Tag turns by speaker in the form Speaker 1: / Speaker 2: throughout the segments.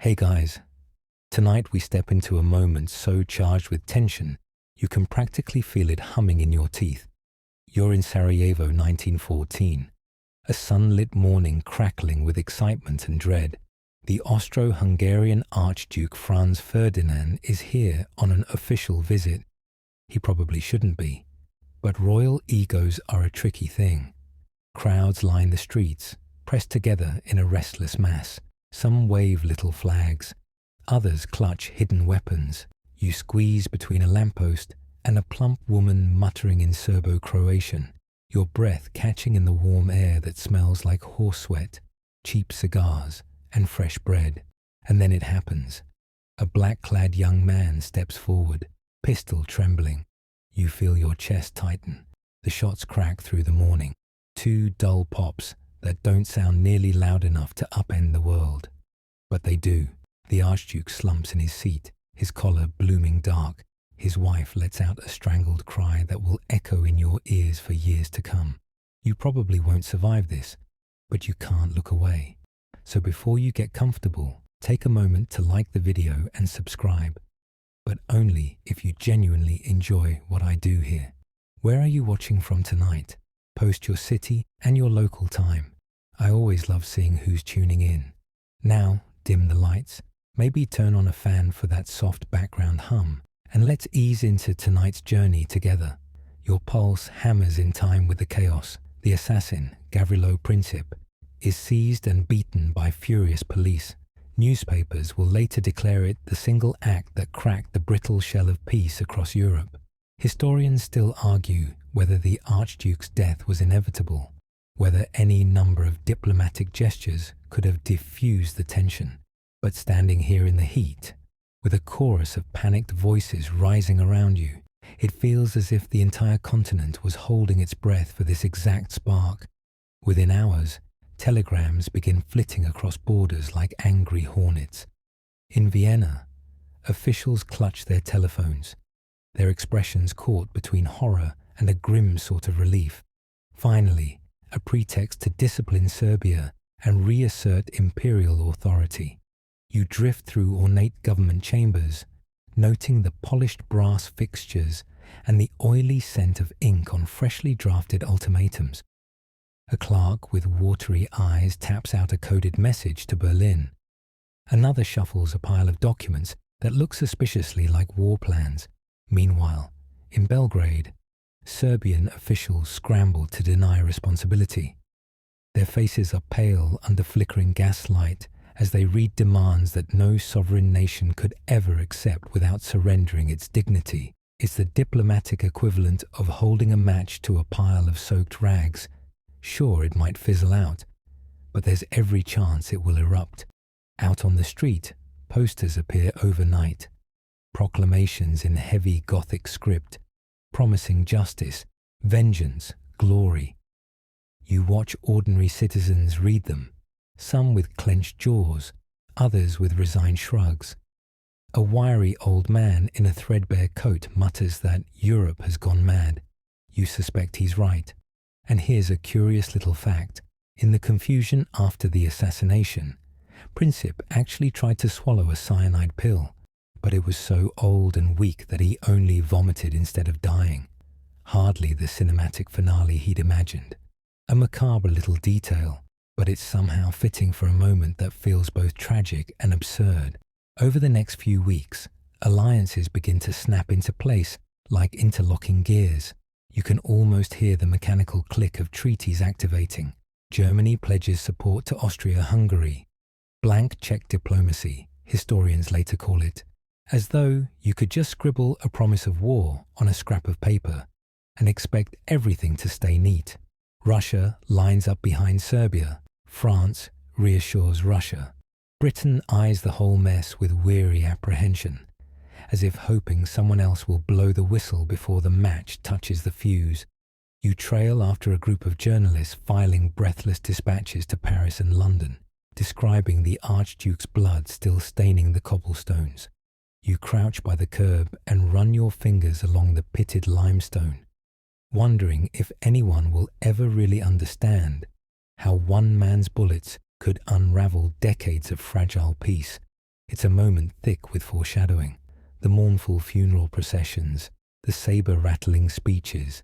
Speaker 1: Hey guys, tonight we step into a moment so charged with tension you can practically feel it humming in your teeth. You're in Sarajevo 1914, a sunlit morning crackling with excitement and dread. The Austro-Hungarian Archduke Franz Ferdinand is here on an official visit. He probably shouldn't be, but royal egos are a tricky thing. Crowds line the streets, pressed together in a restless mass. Some wave little flags, others clutch hidden weapons. You squeeze between a lamppost and a plump woman muttering in Serbo-Croatian, your breath catching in the warm air that smells like horse sweat, cheap cigars, and fresh bread. And then it happens. A black-clad young man steps forward, pistol trembling. You feel your chest tighten. The shots crack through the morning. Two dull pops that don't sound nearly loud enough to upend the world. But they do. The Archduke slumps in his seat, his collar blooming dark. His wife lets out a strangled cry that will echo in your ears for years to come. You probably won't survive this, but you can't look away. So before you get comfortable, take a moment to like the video and subscribe. But only if you genuinely enjoy what I do here. Where are you watching from tonight? Post your city and your local time. I always love seeing who's tuning in. Now, dim the lights, maybe turn on a fan for that soft background hum, and let's ease into tonight's journey together. Your pulse hammers in time with the chaos. The assassin, Gavrilo Princip, is seized and beaten by furious police. Newspapers will later declare it the single act that cracked the brittle shell of peace across Europe. Historians still argue whether the Archduke's death was inevitable, whether any number of diplomatic gestures could have diffused the tension. But standing here in the heat, with a chorus of panicked voices rising around you, it feels as if the entire continent was holding its breath for this exact spark. Within hours, telegrams begin flitting across borders like angry hornets. In Vienna, officials clutch their telephones, their expressions caught between horror and a grim sort of relief. Finally, a pretext to discipline Serbia and reassert imperial authority. You drift through ornate government chambers, noting the polished brass fixtures and the oily scent of ink on freshly drafted ultimatums. A clerk with watery eyes taps out a coded message to Berlin. Another shuffles a pile of documents that look suspiciously like war plans. Meanwhile, in Belgrade, Serbian officials scramble to deny responsibility. Their faces are pale under flickering gaslight as they read demands that no sovereign nation could ever accept without surrendering its dignity. It's the diplomatic equivalent of holding a match to a pile of soaked rags. Sure, it might fizzle out, but there's every chance it will erupt. Out on the street, posters appear overnight. Proclamations in heavy Gothic script, promising justice, vengeance, glory. You watch ordinary citizens read them, some with clenched jaws, others with resigned shrugs. A wiry old man in a threadbare coat mutters that Europe has gone mad. You suspect he's right. And here's a curious little fact. In the confusion after the assassination, Princip actually tried to swallow a cyanide pill, but it was so old and weak that he only vomited instead of dying. Hardly the cinematic finale he'd imagined. A macabre little detail, but it's somehow fitting for a moment that feels both tragic and absurd. Over the next few weeks, alliances begin to snap into place like interlocking gears. You can almost hear the mechanical click of treaties activating. Germany pledges support to Austria-Hungary. Blank check diplomacy, historians later call it. As though you could just scribble a promise of war on a scrap of paper and expect everything to stay neat. Russia lines up behind Serbia. France reassures Russia. Britain eyes the whole mess with weary apprehension, as if hoping someone else will blow the whistle before the match touches the fuse. You trail after a group of journalists filing breathless dispatches to Paris and London, describing the Archduke's blood still staining the cobblestones. You crouch by the curb and run your fingers along the pitted limestone, wondering if anyone will ever really understand how one man's bullets could unravel decades of fragile peace. It's a moment thick with foreshadowing, the mournful funeral processions, the saber-rattling speeches,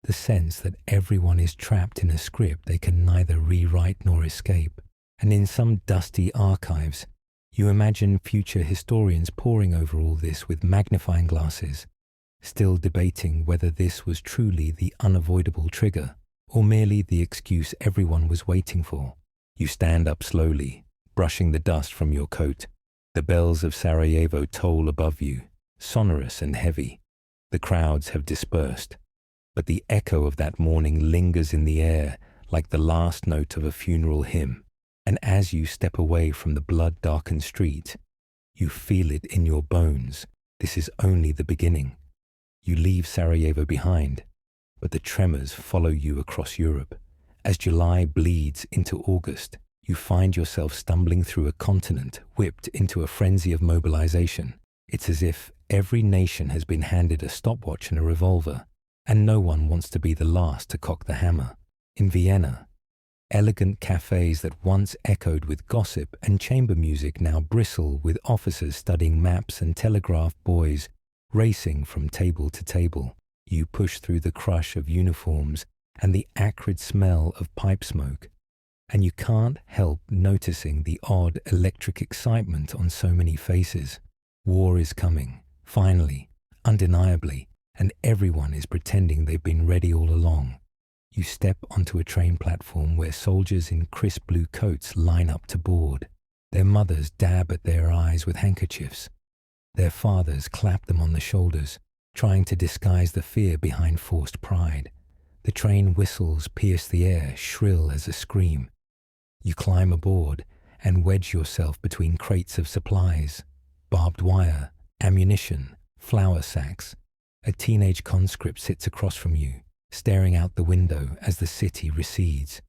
Speaker 1: the sense that everyone is trapped in a script they can neither rewrite nor escape. And in some dusty archives, you imagine future historians poring over all this with magnifying glasses, still debating whether this was truly the unavoidable trigger or merely the excuse everyone was waiting for. You stand up slowly, brushing the dust from your coat. The bells of Sarajevo toll above you, sonorous and heavy. The crowds have dispersed, but the echo of that morning lingers in the air like the last note of a funeral hymn. And as you step away from the blood-darkened street, you feel it in your bones. This is only the beginning. You leave Sarajevo behind, but the tremors follow you across Europe. As July bleeds into August, you find yourself stumbling through a continent whipped into a frenzy of mobilization. It's as if every nation has been handed a stopwatch and a revolver, and no one wants to be the last to cock the hammer. In Vienna, elegant cafes that once echoed with gossip and chamber music now bristle with officers studying maps and telegraph boys racing from table to table. You push through the crush of uniforms and the acrid smell of pipe smoke, and you can't help noticing the odd electric excitement on so many faces. War is coming, finally, undeniably, and everyone is pretending they've been ready all along. You step onto a train platform where soldiers in crisp blue coats line up to board. Their mothers dab at their eyes with handkerchiefs. Their fathers clap them on the shoulders, trying to disguise the fear behind forced pride. The train whistles pierce the air, shrill as a scream. You climb aboard and wedge yourself between crates of supplies, barbed wire, ammunition, flour sacks. A teenage conscript sits across from you, staring out the window as the city recedes.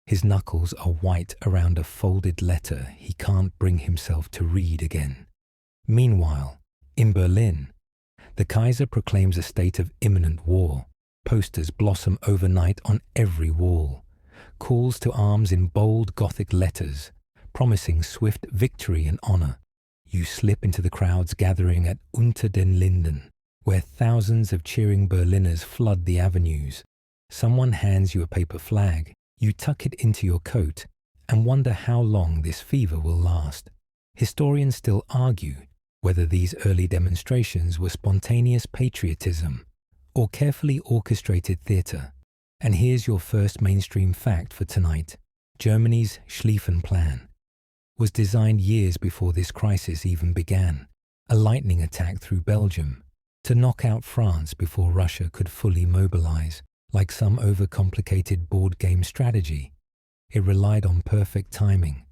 Speaker 1: His knuckles are white around a folded letter he can't bring himself to read again. Meanwhile, in Berlin, the Kaiser proclaims a state of imminent war. Posters blossom overnight on every wall. Calls to arms in bold Gothic letters, promising swift victory and honor. You slip into the crowds gathering at Unter den Linden, where thousands of cheering Berliners flood the avenues. Someone hands you a paper flag. You tuck it into your coat and wonder how long this fever will last. Historians still argue whether these early demonstrations were spontaneous patriotism or carefully orchestrated theater. And here's your first mainstream fact for tonight. Germany's Schlieffen Plan was designed years before this crisis even began. A lightning attack through Belgium to knock out France before Russia could fully mobilize. Like some overcomplicated board game strategy, it relied on perfect timing,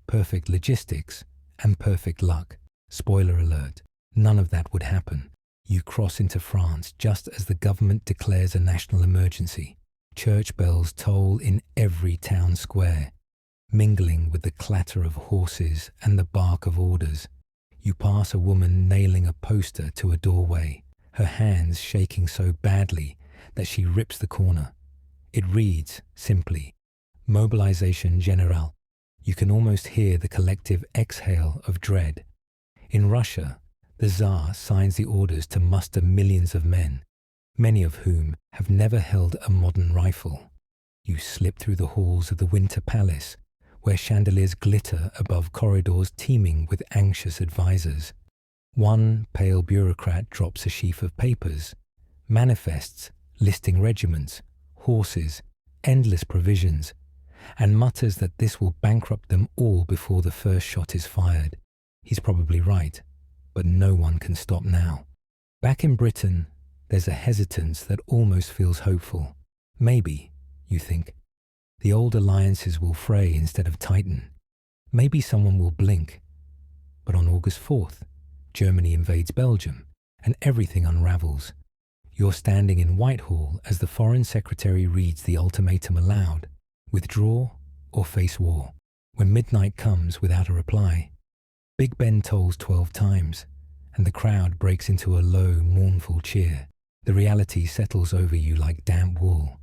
Speaker 1: perfect logistics, and perfect luck. Spoiler alert, none of that would happen. You cross into France just as the government declares a national emergency. Church bells toll in every town square, mingling with the clatter of horses and the bark of orders. You pass a woman nailing a poster to a doorway, her hands shaking so badly that she rips the corner. It reads, simply, Mobilisation Générale. You can almost hear the collective exhale of dread. In Russia, the Tsar signs the orders to muster millions of men, many of whom have never held a modern rifle. You slip through the halls of the Winter Palace, where chandeliers glitter above corridors teeming with anxious advisors. One pale bureaucrat drops a sheaf of papers, manifests listing regiments, horses, endless provisions, and mutters that this will bankrupt them all before the first shot is fired. He's probably right, but no one can stop now. Back in Britain, there's a hesitance that almost feels hopeful. Maybe, you think, the old alliances will fray instead of tighten. Maybe someone will blink. But on August 4th, Germany invades Belgium, and everything unravels. You're standing in Whitehall as the Foreign Secretary reads the ultimatum aloud: withdraw or face war. When midnight comes without a reply, Big Ben tolls 12 times, and the crowd breaks into a low, mournful cheer. The reality settles over you like damp wool.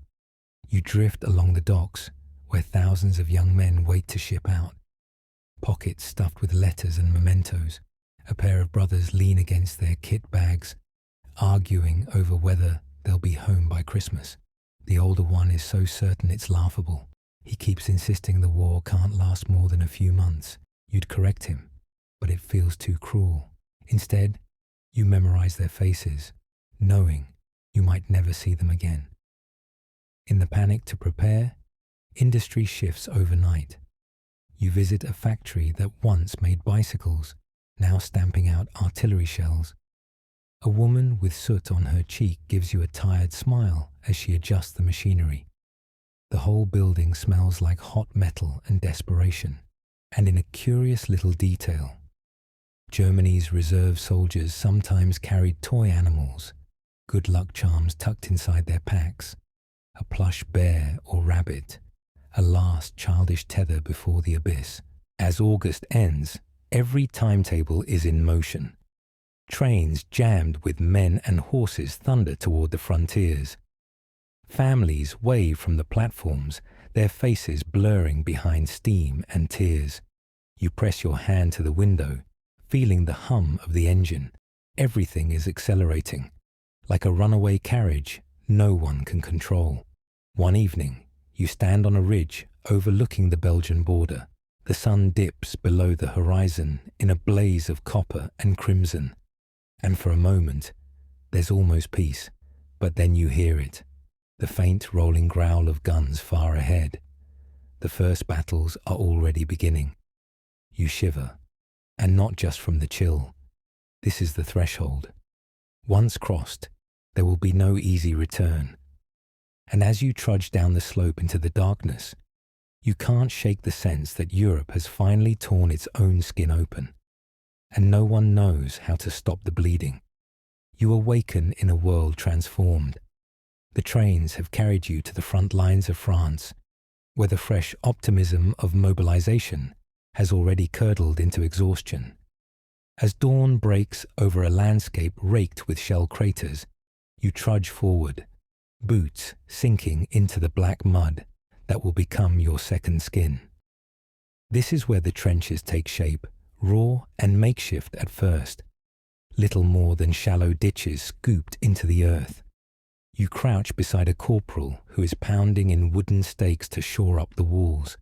Speaker 1: You drift along the docks, where thousands of young men wait to ship out. pockets stuffed with letters and mementos. A pair of brothers lean against their kit bags, arguing over whether they'll be home by Christmas. The older one is so certain it's laughable. He keeps insisting the war can't last more than a few months. You'd correct him, but it feels too cruel. Instead, you memorize their faces, knowing you might never see them again. In the panic to prepare, industry shifts overnight. You visit a factory that once made bicycles, now stamping out artillery shells. A woman with soot on her cheek gives you a tired smile as she adjusts the machinery. The whole building smells like hot metal and desperation. And in a curious little detail, Germany's reserve soldiers sometimes carried toy animals, good luck charms tucked inside their packs, a plush bear or rabbit, a last childish tether before the abyss. As August ends, every timetable is in motion. Trains jammed with men and horses thunder toward the frontiers. Families wave from the platforms, their faces blurring behind steam and tears. You press your hand to the window, feeling the hum of the engine. Everything is accelerating. Like a runaway carriage, no one can control. One evening, you stand on a ridge overlooking the Belgian border. The sun dips below the horizon in a blaze of copper and crimson. And for a moment, there's almost peace. But then you hear it, the faint rolling growl of guns far ahead. The first battles are already beginning. You shiver, and not just from the chill. This is the threshold. Once crossed, there will be no easy return. And as you trudge down the slope into the darkness, you can't shake the sense that Europe has finally torn its own skin open, and no one knows how to stop the bleeding. You awaken in a world transformed. The trains have carried you to the front lines of France, where the fresh optimism of mobilization has already curdled into exhaustion. As dawn breaks over a landscape raked with shell craters, you trudge forward, boots sinking into the black mud that will become your second skin. This is where the trenches take shape, raw and makeshift at first, little more than shallow ditches scooped into the earth. You crouch beside a corporal who is pounding in wooden stakes to shore up the walls.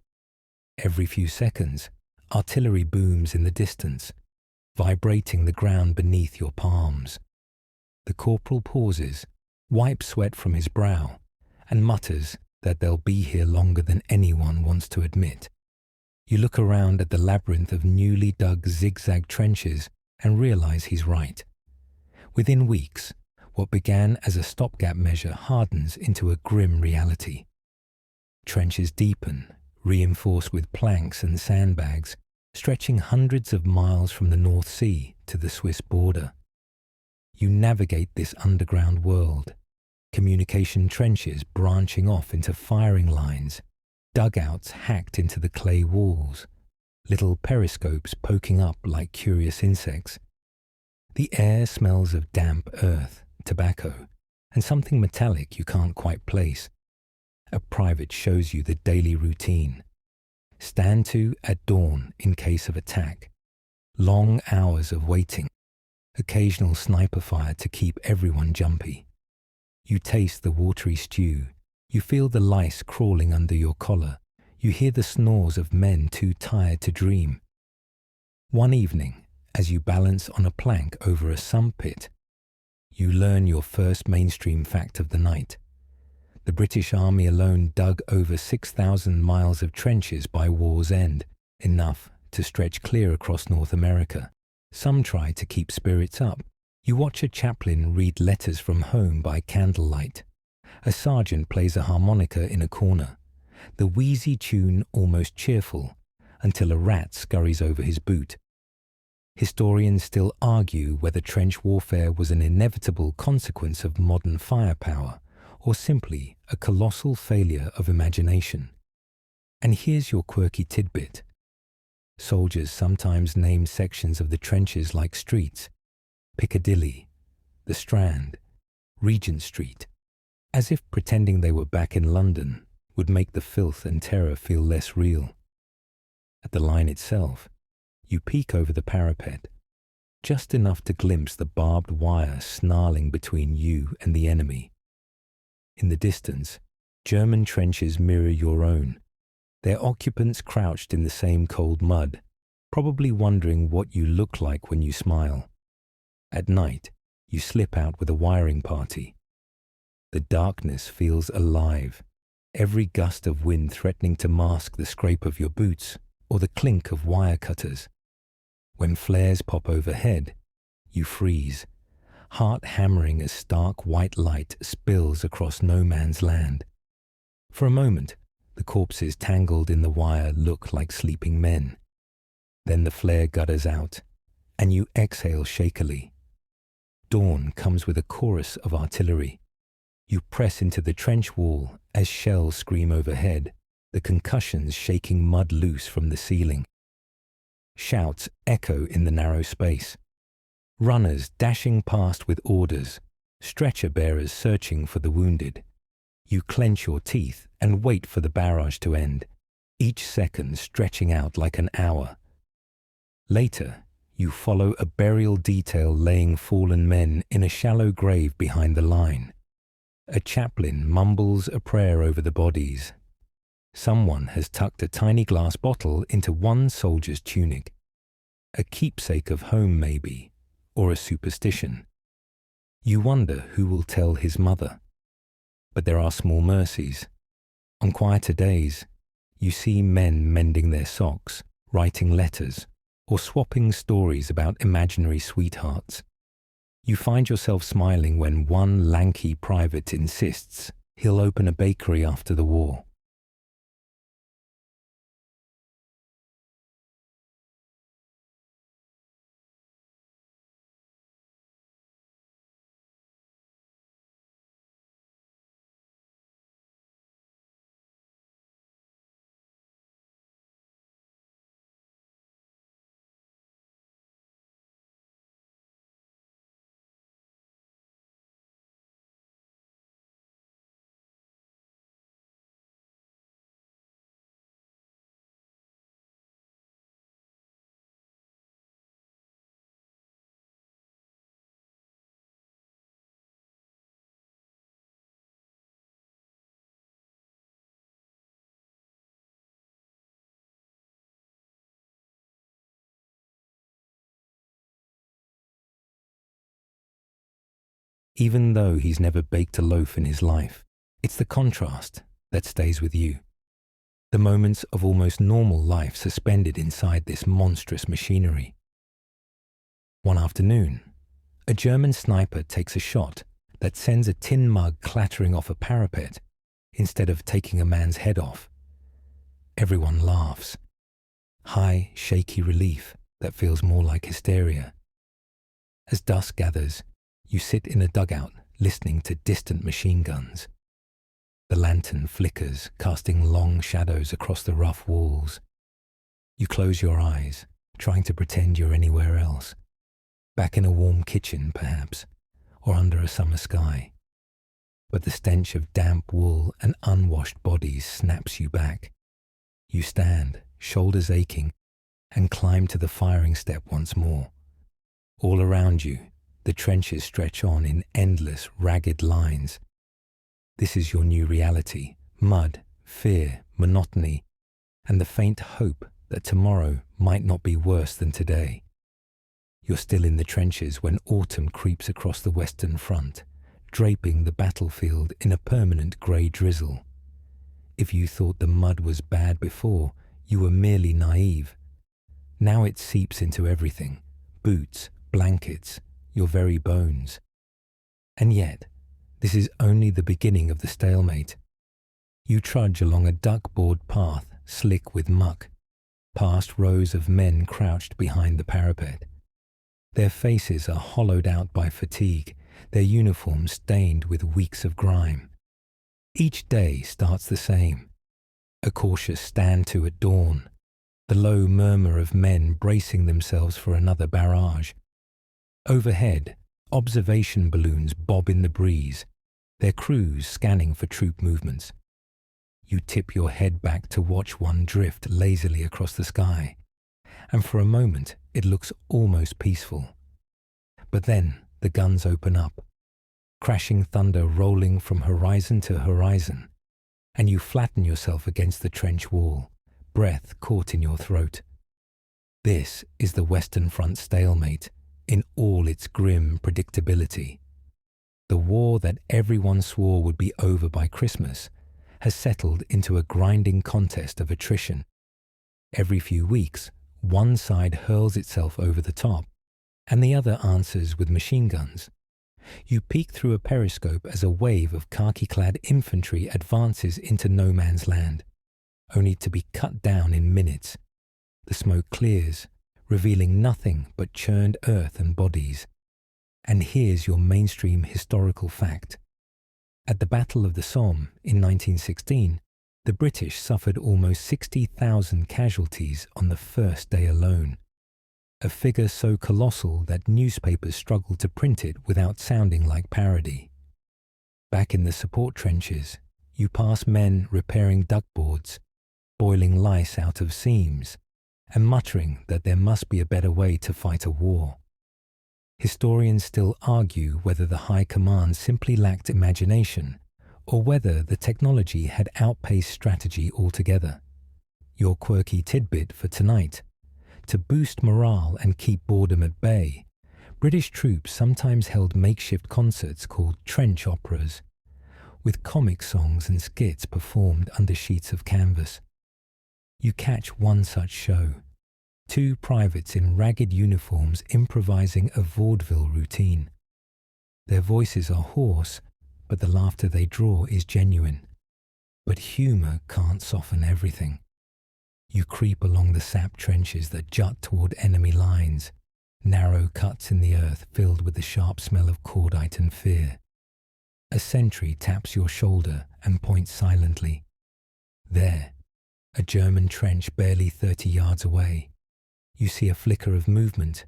Speaker 1: Every few seconds, artillery booms in the distance, vibrating the ground beneath your palms. The corporal pauses, wipes sweat from his brow, and mutters that they'll be here longer than anyone wants to admit. You look around at the labyrinth of newly dug zigzag trenches and realize he's right. Within weeks, what began as a stopgap measure hardens into a grim reality. Trenches deepen, reinforced with planks and sandbags, stretching hundreds of miles from the North Sea to the Swiss border. You navigate this underground world, communication trenches branching off into firing lines, dugouts hacked into the clay walls, little periscopes poking up like curious insects. The air smells of damp earth, tobacco, and something metallic you can't quite place. A private shows you the daily routine. Stand to at dawn in case of attack. Long hours of waiting. Occasional sniper fire to keep everyone jumpy. You taste the watery stew. You feel the lice crawling under your collar. You hear the snores of men too tired to dream. One evening, as you balance on a plank over a sump pit, you learn your first mainstream fact of the night. The British Army alone dug over 6,000 miles of trenches by war's end, enough to stretch clear across North America. Some try to keep spirits up. You watch a chaplain read letters from home by candlelight. A sergeant plays a harmonica in a corner, the wheezy tune almost cheerful, until a rat scurries over his boot. Historians still argue whether trench warfare was an inevitable consequence of modern firepower, or simply a colossal failure of imagination. And here's your quirky tidbit. Soldiers sometimes name sections of the trenches like streets: Piccadilly, the Strand, Regent Street, as if pretending they were back in London would make the filth and terror feel less real. At the line itself, You peek over the parapet, just enough to glimpse the barbed wire snarling between you and the enemy. In the distance, German trenches mirror your own, their occupants crouched in the same cold mud, probably wondering what you look like when you smile. At night, you slip out with a wiring party. The darkness feels alive, every gust of wind threatening to mask the scrape of your boots or the clink of wire cutters. When flares pop overhead, you freeze, heart hammering as stark white light spills across no man's land. For a moment, the corpses tangled in the wire look like sleeping men. Then the flare gutters out, and you exhale shakily. Dawn comes with a chorus of artillery. You press into the trench wall as shells scream overhead, the concussions shaking mud loose from the ceiling. Shouts echo in the narrow space. Runners dashing past with orders, stretcher bearers searching for the wounded. You clench your teeth and wait for the barrage to end, each second stretching out like an hour. Later, you follow a burial detail laying fallen men in a shallow grave behind the line. A chaplain mumbles a prayer over the bodies. Someone has tucked a tiny glass bottle into one soldier's tunic. A keepsake of home maybe, or a superstition. You wonder who will tell his mother. But there are small mercies. On quieter days, you see men mending their socks, writing letters, or swapping stories about imaginary sweethearts. You find yourself smiling when one lanky private insists he'll open a bakery after the war. Even though he's never baked a loaf in his life, it's the contrast that stays with you. The moments of almost normal life suspended inside this monstrous machinery. One afternoon, a German sniper takes a shot that sends a tin mug clattering off a parapet instead of taking a man's head off. Everyone laughs. High, shaky relief that feels more like hysteria. As dusk gathers, you sit in a dugout listening to distant machine guns. The lantern flickers, casting long shadows across the rough walls. You close your eyes, trying to pretend you're anywhere else. Back in a warm kitchen, perhaps, or under a summer sky. But the stench of damp wool and unwashed bodies snaps you back. You stand, shoulders aching, and climb to the firing step once more. All around you, the trenches stretch on in endless, ragged lines. This is your new reality: mud, fear, monotony, and the faint hope that tomorrow might not be worse than today. You're still in the trenches when autumn creeps across the Western Front, draping the battlefield in a permanent grey drizzle. If you thought the mud was bad before, you were merely naive. Now it seeps into everything: boots, blankets, your very bones. And yet, this is only the beginning of the stalemate. You trudge along a duckboard path slick with muck, past rows of men crouched behind the parapet. Their faces are hollowed out by fatigue, their uniforms stained with weeks of grime. Each day starts the same: a cautious stand-to at dawn, the low murmur of men bracing themselves for another barrage. Overhead, observation balloons bob in the breeze, their crews scanning for troop movements. You tip your head back to watch one drift lazily across the sky, and for a moment it looks almost peaceful. But then the guns open up, crashing thunder rolling from horizon to horizon, and you flatten yourself against the trench wall, breath caught in your throat. This is the Western Front stalemate in all its grim predictability. The war that everyone swore would be over by Christmas has settled into a grinding contest of attrition. Every few weeks, one side hurls itself over the top, and the other answers with machine guns. You peek through a periscope as a wave of khaki-clad infantry advances into no man's land, only to be cut down in minutes. The smoke clears, revealing nothing but churned earth and bodies. And here's your mainstream historical fact. At the Battle of the Somme in 1916, the British suffered almost 60,000 casualties on the first day alone, a figure so colossal that newspapers struggled to print it without sounding like parody. Back in the support trenches, you pass men repairing duckboards, boiling lice out of seams, and muttering that there must be a better way to fight a war. Historians still argue whether the High Command simply lacked imagination or whether the technology had outpaced strategy altogether. Your quirky tidbit for tonight: to boost morale and keep boredom at bay, British troops sometimes held makeshift concerts called trench operas, with comic songs and skits performed under sheets of canvas. You catch one such show: two privates in ragged uniforms improvising a vaudeville routine. Their voices are hoarse, but the laughter they draw is genuine. But humour can't soften everything. You creep along the sap trenches that jut toward enemy lines, narrow cuts in the earth filled with the sharp smell of cordite and fear. A sentry taps your shoulder and points silently. There, a German trench barely 30 yards away. You see a flicker of movement,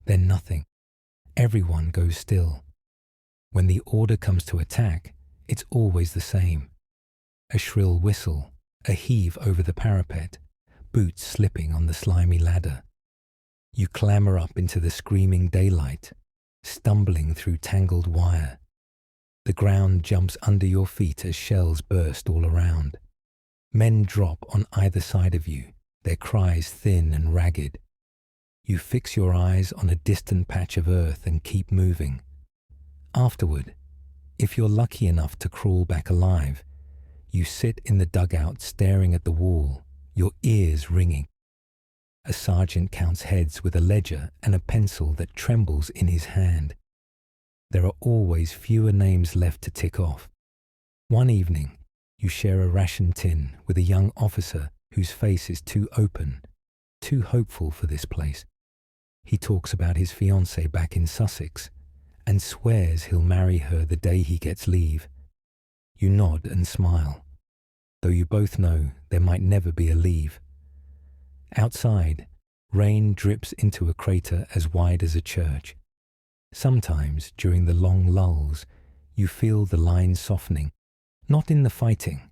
Speaker 1: then nothing. Everyone goes still. When the order comes to attack, it's always the same. A shrill whistle, a heave over the parapet, boots slipping on the slimy ladder. You clamber up into the screaming daylight, stumbling through tangled wire. The ground jumps under your feet as shells burst all around. Men drop on either side of you, their cries thin and ragged. You fix your eyes on a distant patch of earth and keep moving. Afterward, if you're lucky enough to crawl back alive, you sit in the dugout staring at the wall, your ears ringing. A sergeant counts heads with a ledger and a pencil that trembles in his hand. There are always fewer names left to tick off. One evening, you share a ration tin with a young officer whose face is too open, too hopeful for this place. He talks about his fiancée back in Sussex and swears he'll marry her the day he gets leave. You nod and smile, though you both know there might never be a leave. Outside, rain drips into a crater as wide as a church. Sometimes, during the long lulls, you feel the lines softening, not in the fighting,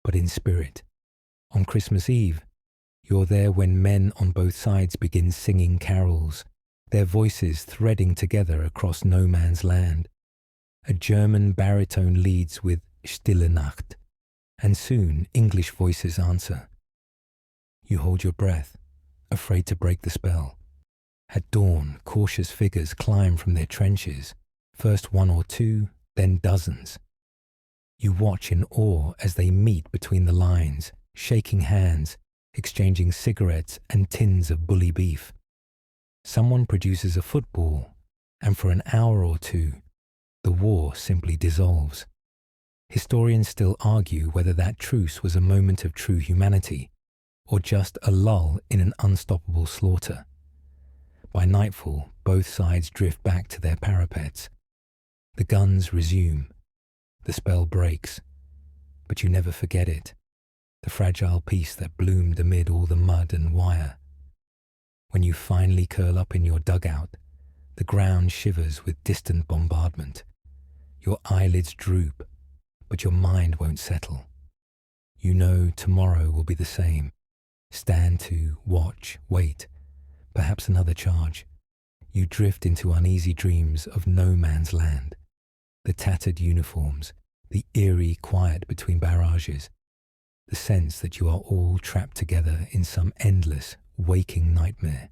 Speaker 1: but in spirit. On Christmas Eve, you're there when men on both sides begin singing carols, their voices threading together across no man's land. A German baritone leads with Stille Nacht, and soon English voices answer. You hold your breath, afraid to break the spell. At dawn, cautious figures climb from their trenches, first one or two, then dozens. You watch in awe as they meet between the lines, shaking hands, exchanging cigarettes and tins of bully beef. Someone produces a football, and for an hour or two, the war simply dissolves. Historians still argue whether that truce was a moment of true humanity, or just a lull in an unstoppable slaughter. By nightfall, both sides drift back to their parapets. The guns resume. The spell breaks. But you never forget it, the fragile peace that bloomed amid all the mud and wire. When you finally curl up in your dugout, the ground shivers with distant bombardment. Your eyelids droop, but your mind won't settle. You know tomorrow will be the same. Stand to, watch, wait, perhaps another charge. You drift into uneasy dreams of no man's land. The tattered uniforms, the eerie quiet between barrages, the sense that you are all trapped together in some endless, waking nightmare.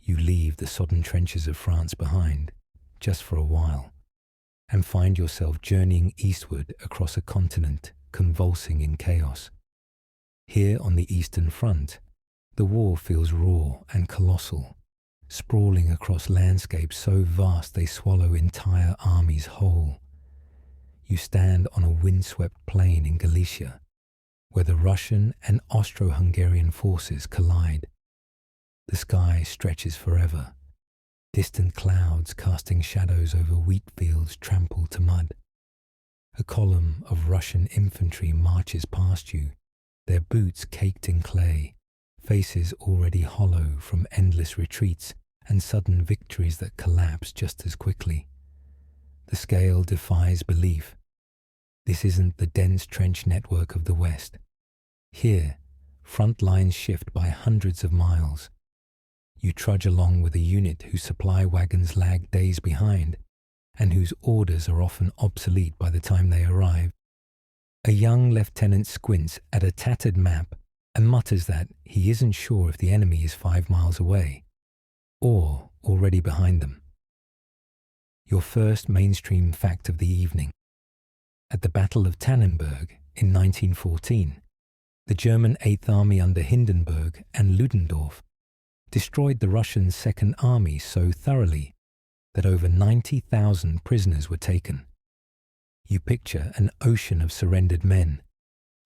Speaker 1: You leave the sodden trenches of France behind, just for a while, and find yourself journeying eastward across a continent convulsing in chaos. Here on the Eastern Front, the war feels raw and colossal, sprawling across landscapes so vast they swallow entire armies whole. You stand on a windswept plain in Galicia, where the Russian and Austro-Hungarian forces collide. The sky stretches forever, distant clouds casting shadows over wheat fields trampled to mud. A column of Russian infantry marches past you, their boots caked in clay, faces already hollow from endless retreats and sudden victories that collapse just as quickly. The scale defies belief. This isn't the dense trench network of the West. Here, front lines shift by hundreds of miles. You trudge along with a unit whose supply wagons lag days behind, and whose orders are often obsolete by the time they arrive. A young lieutenant squints at a tattered map and mutters that he isn't sure if the enemy is 5 miles away, or already behind them. Your first mainstream fact of the evening. At the Battle of Tannenberg in 1914, the German Eighth Army under Hindenburg and Ludendorff destroyed the Russian Second Army so thoroughly that over 90,000 prisoners were taken. You picture an ocean of surrendered men,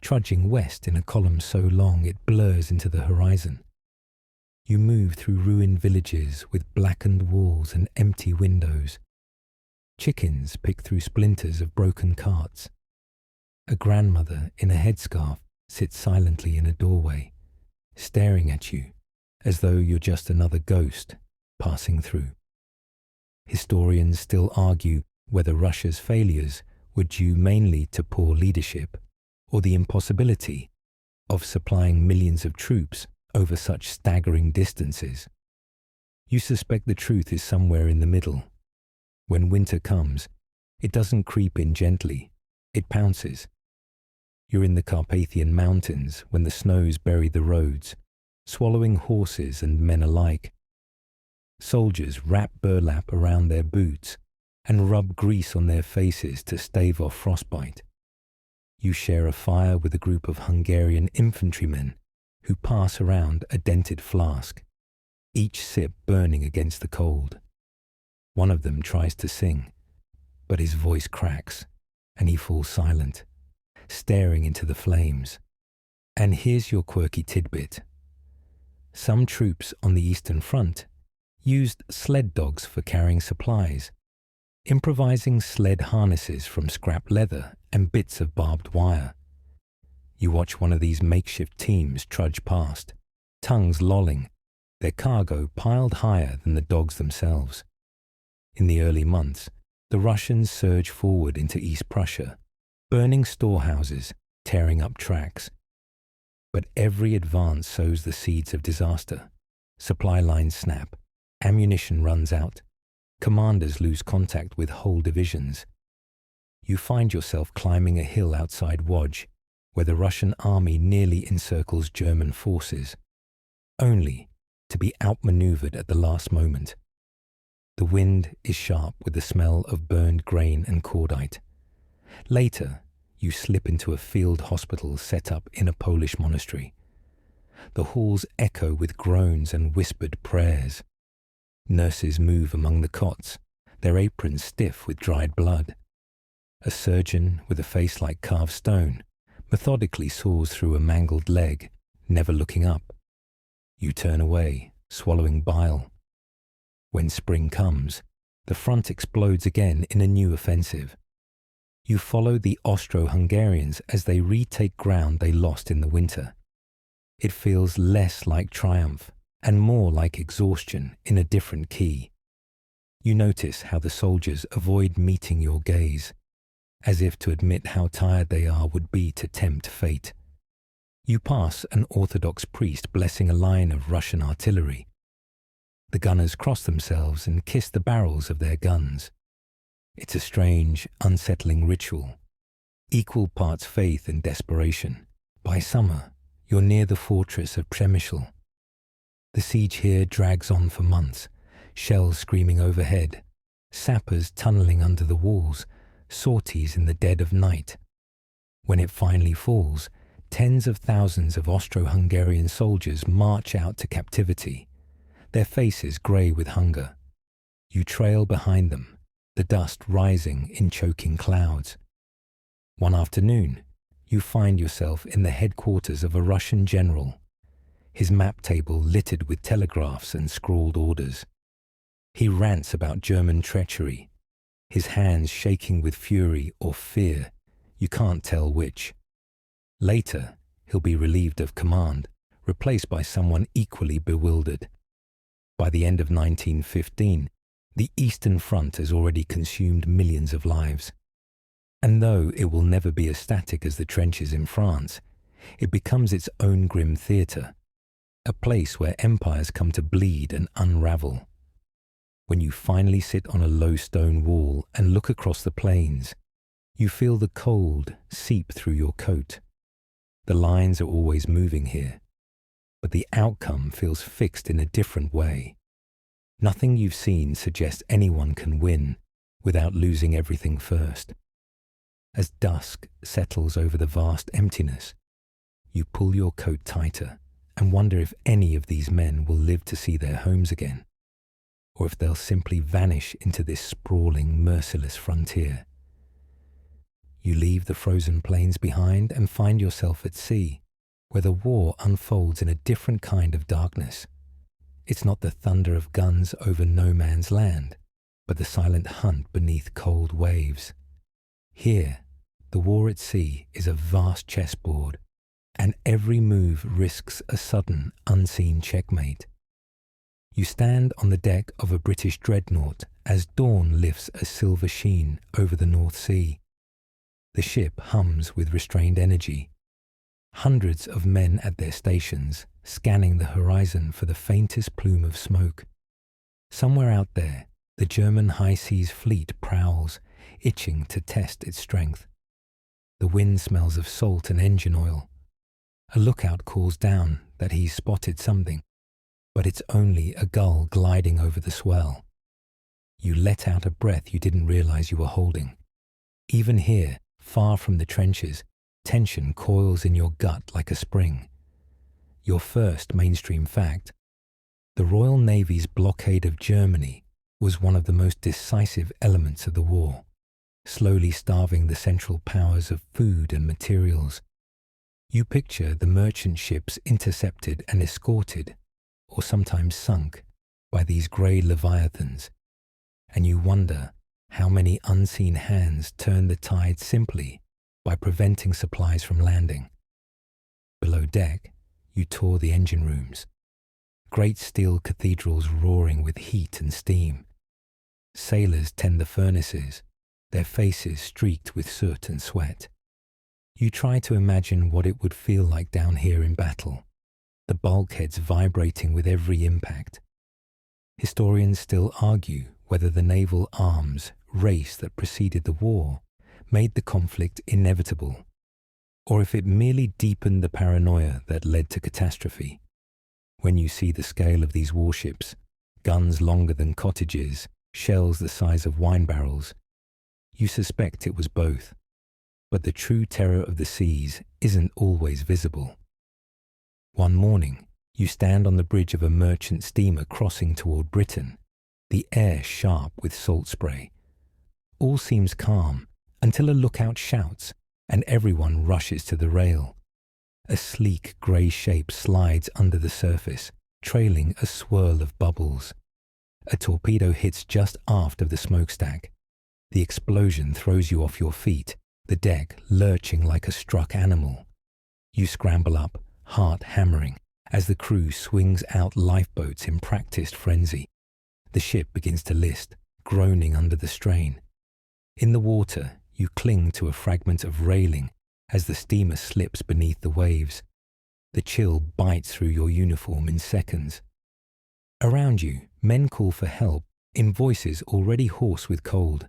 Speaker 1: trudging west in a column so long it blurs into the horizon. You move through ruined villages with blackened walls and empty windows. Chickens pick through splinters of broken carts. A grandmother in a headscarf sits silently in a doorway, staring at you as though you're just another ghost passing through. Historians still argue whether Russia's failures were due mainly to poor leadership or the impossibility of supplying millions of troops over such staggering distances. You suspect the truth is somewhere in the middle. When winter comes, it doesn't creep in gently, it pounces. You're in the Carpathian Mountains when the snows bury the roads, swallowing horses and men alike. Soldiers wrap burlap around their boots and rub grease on their faces to stave off frostbite. You share a fire with a group of Hungarian infantrymen who pass around a dented flask, each sip burning against the cold. One of them tries to sing, but his voice cracks and he falls silent, staring into the flames. And here's your quirky tidbit. Some troops on the Eastern Front used sled dogs for carrying supplies, improvising sled harnesses from scrap leather and bits of barbed wire. You watch one of these makeshift teams trudge past, tongues lolling, their cargo piled higher than the dogs themselves. In the early months, the Russians surge forward into East Prussia, burning storehouses, tearing up tracks. But every advance sows the seeds of disaster. Supply lines snap, ammunition runs out, commanders lose contact with whole divisions. You find yourself climbing a hill outside Łódź, where the Russian army nearly encircles German forces, only to be outmaneuvered at the last moment. The wind is sharp with the smell of burned grain and cordite. Later, you slip into a field hospital set up in a Polish monastery. The halls echo with groans and whispered prayers. Nurses move among the cots, their aprons stiff with dried blood. A surgeon with a face like carved stone methodically saws through a mangled leg, never looking up. You turn away, swallowing bile. When spring comes, the front explodes again in a new offensive. You follow the Austro-Hungarians as they retake ground they lost in the winter. It feels less like triumph and more like exhaustion in a different key. You notice how the soldiers avoid meeting your gaze, as if to admit how tired they are would be to tempt fate. You pass an Orthodox priest blessing a line of Russian artillery, The gunners cross themselves and kiss the barrels of their guns. It's a strange, unsettling ritual, equal parts faith and desperation. By summer, you're near the fortress of Przemysl. The siege here drags on for months, shells screaming overhead, sappers tunneling under the walls, sorties in the dead of night. When it finally falls, tens of thousands of Austro-Hungarian soldiers march out to captivity, their faces grey with hunger. You trail behind them, the dust rising in choking clouds. One afternoon, you find yourself in the headquarters of a Russian general, his map table littered with telegraphs and scrawled orders. He rants about German treachery, his hands shaking with fury or fear, you can't tell which. Later, he'll be relieved of command, replaced by someone equally bewildered. By the end of 1915, the Eastern Front has already consumed millions of lives. And though it will never be as static as the trenches in France, it becomes its own grim theatre, a place where empires come to bleed and unravel. When you finally sit on a low stone wall and look across the plains, you feel the cold seep through your coat. The lines are always moving here, but the outcome feels fixed in a different way. Nothing you've seen suggests anyone can win without losing everything first. As dusk settles over the vast emptiness, you pull your coat tighter and wonder if any of these men will live to see their homes again, or if they'll simply vanish into this sprawling, merciless frontier. You leave the frozen plains behind and find yourself at sea, where the war unfolds in a different kind of darkness. It's not the thunder of guns over no man's land, but the silent hunt beneath cold waves. Here, the war at sea is a vast chessboard, and every move risks a sudden, unseen checkmate. You stand on the deck of a British dreadnought as dawn lifts a silver sheen over the North Sea. The ship hums with restrained energy. Hundreds of men at their stations, scanning the horizon for the faintest plume of smoke. Somewhere out there, the German high seas fleet prowls, itching to test its strength. The wind smells of salt and engine oil. A lookout calls down that he's spotted something, but it's only a gull gliding over the swell. You let out a breath you didn't realize you were holding. Even here, far from the trenches, tension coils in your gut like a spring. Your first mainstream fact: the Royal Navy's blockade of Germany was one of the most decisive elements of the war, slowly starving the Central Powers of food and materials. You picture the merchant ships intercepted and escorted, or sometimes sunk, by these grey leviathans, and you wonder how many unseen hands turn the tide simply by preventing supplies from landing. Below deck, you tour the engine rooms, great steel cathedrals roaring with heat and steam. Sailors tend the furnaces, their faces streaked with soot and sweat. You try to imagine what it would feel like down here in battle, the bulkheads vibrating with every impact. Historians still argue whether the naval arms race that preceded the war made the conflict inevitable, or if it merely deepened the paranoia that led to catastrophe. When you see the scale of these warships, guns longer than cottages, shells the size of wine barrels, you suspect it was both. But the true terror of the seas isn't always visible. One morning, you stand on the bridge of a merchant steamer crossing toward Britain, the air sharp with salt spray. All seems calm until a lookout shouts and everyone rushes to the rail. A sleek grey shape slides under the surface, trailing a swirl of bubbles. A torpedo hits just aft of the smokestack. The explosion throws you off your feet, the deck lurching like a struck animal. You scramble up, heart hammering, as the crew swings out lifeboats in practiced frenzy. The ship begins to list, groaning under the strain. In the water, you cling to a fragment of railing as the steamer slips beneath the waves. The chill bites through your uniform in seconds. Around you, Men call for help in voices already hoarse with cold.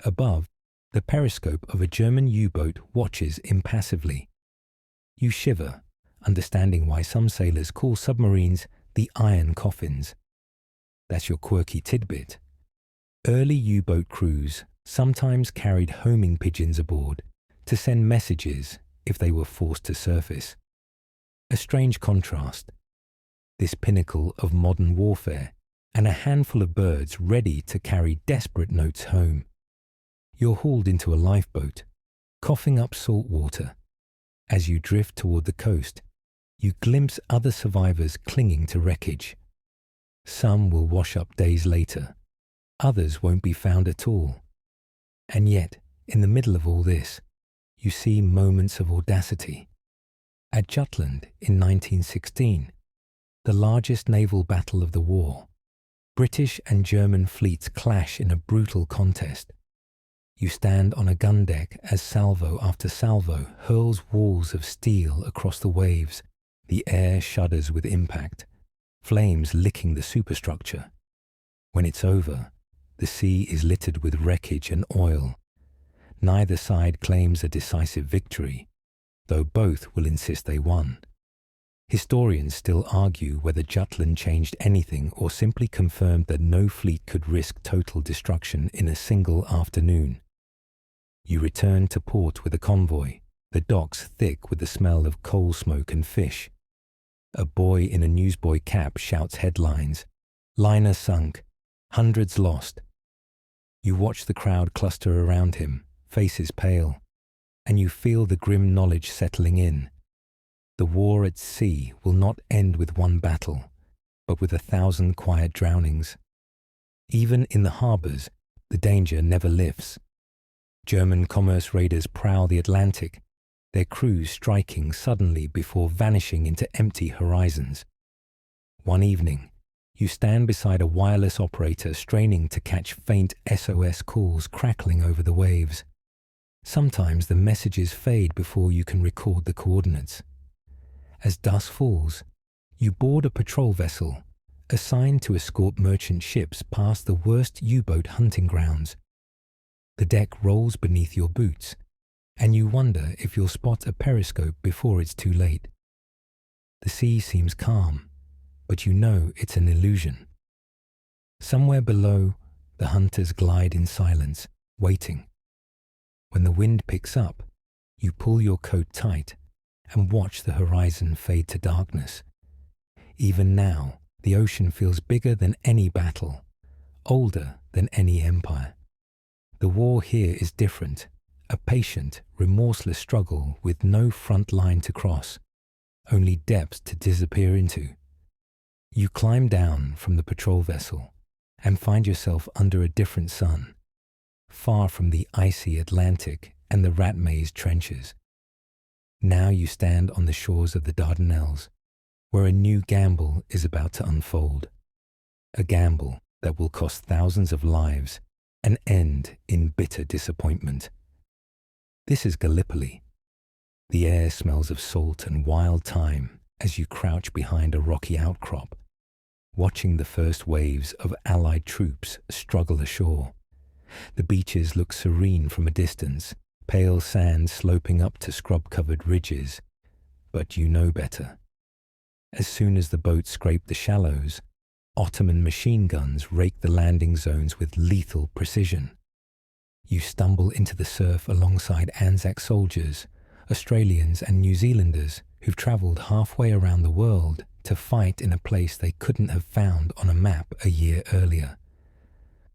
Speaker 1: Above, the periscope of a German U-boat watches impassively. You shiver, understanding why some sailors call submarines the iron coffins. That's your quirky tidbit. Early U-boat crews sometimes carried homing pigeons aboard to send messages if they were forced to surface. A strange contrast. This pinnacle of modern warfare and a handful of birds ready to carry desperate notes home. You're hauled into a lifeboat, coughing up salt water. As you drift toward the coast, you glimpse other survivors clinging to wreckage. Some will wash up days later. Others won't be found at all. And yet, in the middle of all this, you see moments of audacity. At Jutland in 1916, the largest naval battle of the war, British and German fleets clash in a brutal contest. You stand on a gun deck as salvo after salvo hurls walls of steel across the waves. The air shudders with impact, flames licking the superstructure. When it's over, the sea is littered with wreckage and oil. Neither side claims a decisive victory, though both will insist they won. Historians still argue whether Jutland changed anything or simply confirmed that no fleet could risk total destruction in a single afternoon. You return to port with a convoy, the docks thick with the smell of coal smoke and fish. A boy in a newsboy cap shouts headlines, "Liner sunk, hundreds lost." You watch the crowd cluster around him, faces pale, and you feel the grim knowledge settling in. The war at sea will not end with one battle, but with 1,000 quiet drownings. Even in the harbours, the danger never lifts. German commerce raiders prowl the Atlantic, their crews striking suddenly before vanishing into empty horizons. One evening, you stand beside a wireless operator straining to catch faint SOS calls crackling over the waves. Sometimes the messages fade before you can record the coordinates. As dusk falls, you board a patrol vessel, assigned to escort merchant ships past the worst U-boat hunting grounds. The deck rolls beneath your boots, and you wonder if you'll spot a periscope before it's too late. The sea seems calm, but you know it's an illusion. Somewhere below, the hunters glide in silence, waiting. When the wind picks up, you pull your coat tight and watch the horizon fade to darkness. Even now, the ocean feels bigger than any battle, older than any empire. The war here is different, a patient, remorseless struggle with no front line to cross, only depths to disappear into. You climb down from the patrol vessel and find yourself under a different sun, far from the icy Atlantic and the rat-maze trenches. Now you stand on the shores of the Dardanelles, where a new gamble is about to unfold. A gamble that will cost thousands of lives and end in bitter disappointment. This is Gallipoli. The air smells of salt and wild thyme as you crouch behind a rocky outcrop, watching the first waves of Allied troops struggle ashore. The beaches look serene from a distance, pale sand sloping up to scrub-covered ridges, but you know better. As soon as the boats scrape the shallows, Ottoman machine guns rake the landing zones with lethal precision. You stumble into the surf alongside Anzac soldiers, Australians and New Zealanders who've travelled halfway around the world to fight in a place they couldn't have found on a map a year earlier.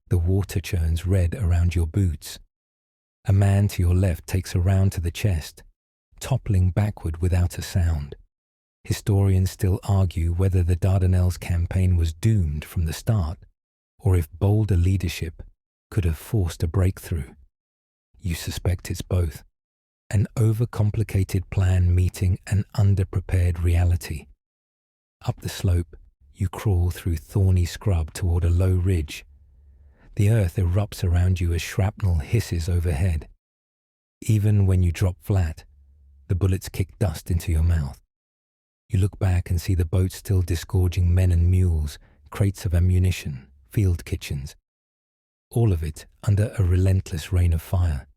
Speaker 1: The water churns red around your boots. A man to your left takes a round to the chest, toppling backward without a sound. Historians still argue whether the Dardanelles campaign was doomed from the start, or if bolder leadership could have forced a breakthrough. You suspect it's both, an overcomplicated plan meeting an underprepared reality. Up the slope, you crawl through thorny scrub toward a low ridge. The earth erupts around you as shrapnel hisses overhead. Even when you drop flat, the bullets kick dust into your mouth. You look back and see the boat still disgorging men and mules, crates of ammunition, field kitchens, all of it under a relentless rain of fire.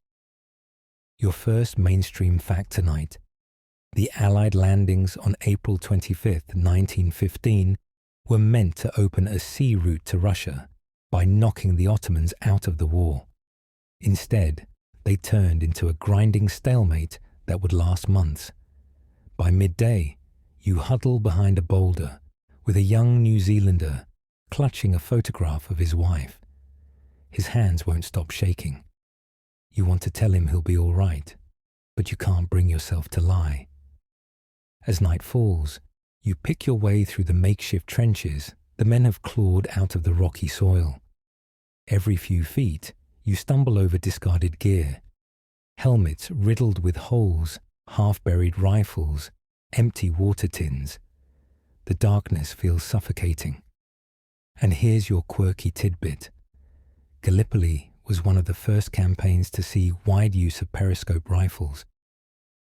Speaker 1: Your first mainstream fact tonight: the Allied landings on April 25th, 1915 were meant to open a sea route to Russia by knocking the Ottomans out of the war. Instead, they turned into a grinding stalemate that would last months. By midday, you huddle behind a boulder with a young New Zealander clutching a photograph of his wife. His hands won't stop shaking. You want to tell him he'll be all right, but you can't bring yourself to lie. As night falls, you pick your way through the makeshift trenches the men have clawed out of the rocky soil. Every few feet, you stumble over discarded gear, helmets riddled with holes, half-buried rifles, empty water tins. The darkness feels suffocating. And here's your quirky tidbit. Gallipoli was one of the first campaigns to see wide use of periscope rifles,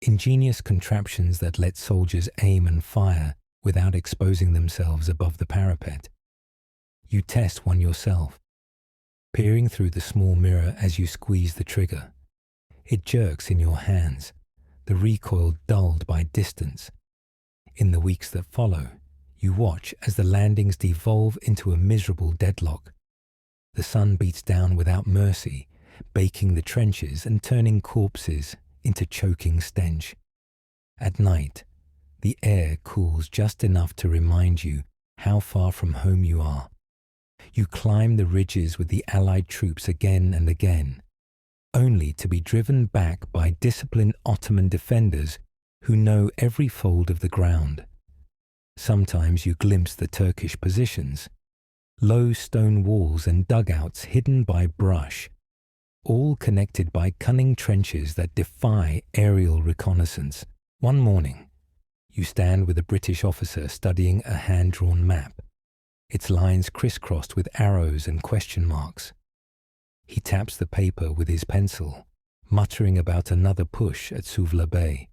Speaker 1: ingenious contraptions that let soldiers aim and fire without exposing themselves above the parapet. You test one yourself, peering through the small mirror as you squeeze the trigger. It jerks in your hands, the recoil dulled by distance. In the weeks that follow, you watch as the landings devolve into a miserable deadlock. The sun beats down without mercy, baking the trenches and turning corpses into choking stench. At night, the air cools just enough to remind you how far from home you are. You climb the ridges with the Allied troops again and again, only to be driven back by disciplined Ottoman defenders who know every fold of the ground. Sometimes you glimpse the Turkish positions, low stone walls and dugouts hidden by brush, all connected by cunning trenches that defy aerial reconnaissance. One morning, you stand with a British officer studying a hand-drawn map, its lines crisscrossed with arrows and question marks. He taps the paper with his pencil, muttering about another push at Suvla Bay.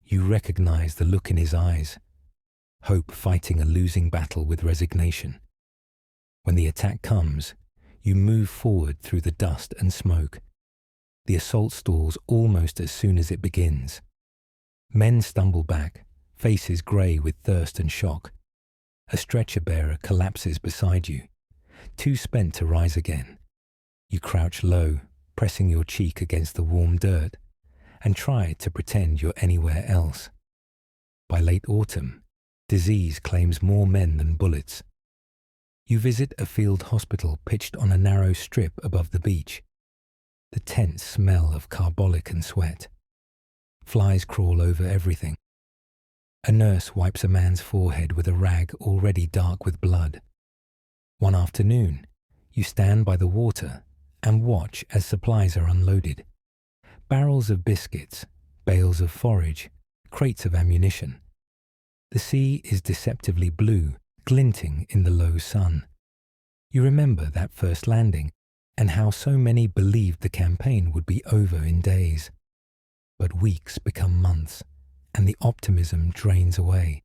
Speaker 1: You recognize the look in his eyes, hope fighting a losing battle with resignation. When the attack comes, you move forward through the dust and smoke. The assault stalls almost as soon as it begins. Men stumble back, faces grey with thirst and shock. A stretcher bearer collapses beside you, too spent to rise again. You crouch low, pressing your cheek against the warm dirt, and try to pretend you're anywhere else. By late autumn, disease claims more men than bullets. You visit a field hospital pitched on a narrow strip above the beach. The tense smell of carbolic and sweat. Flies crawl over everything. A nurse wipes a man's forehead with a rag already dark with blood. One afternoon, you stand by the water and watch as supplies are unloaded. Barrels of biscuits, bales of forage, crates of ammunition. The sea is deceptively blue, glinting in the low sun. You remember that first landing and how so many believed the campaign would be over in days. But weeks become months, and the optimism drains away.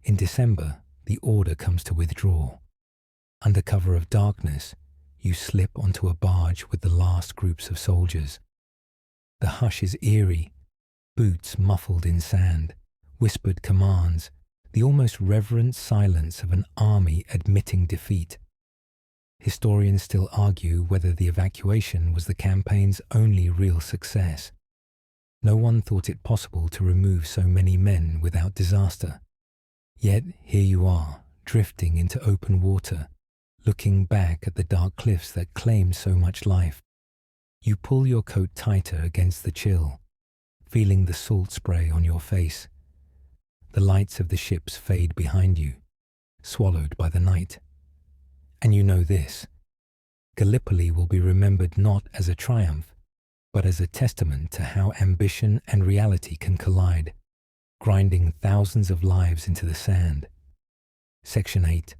Speaker 1: In December, the order comes to withdraw. Under cover of darkness, you slip onto a barge with the last groups of soldiers. The hush is eerie, boots muffled in sand, whispered commands, the almost reverent silence of an army admitting defeat. Historians still argue whether the evacuation was the campaign's only real success. No one thought it possible to remove so many men without disaster. Yet here you are, drifting into open water, looking back at the dark cliffs that claimed so much life. You pull your coat tighter against the chill, feeling the salt spray on your face. The lights of the ships fade behind you, swallowed by the night. And you know this: Gallipoli will be remembered not as a triumph, but as a testament to how ambition and reality can collide, grinding thousands of lives into the sand. Section 8.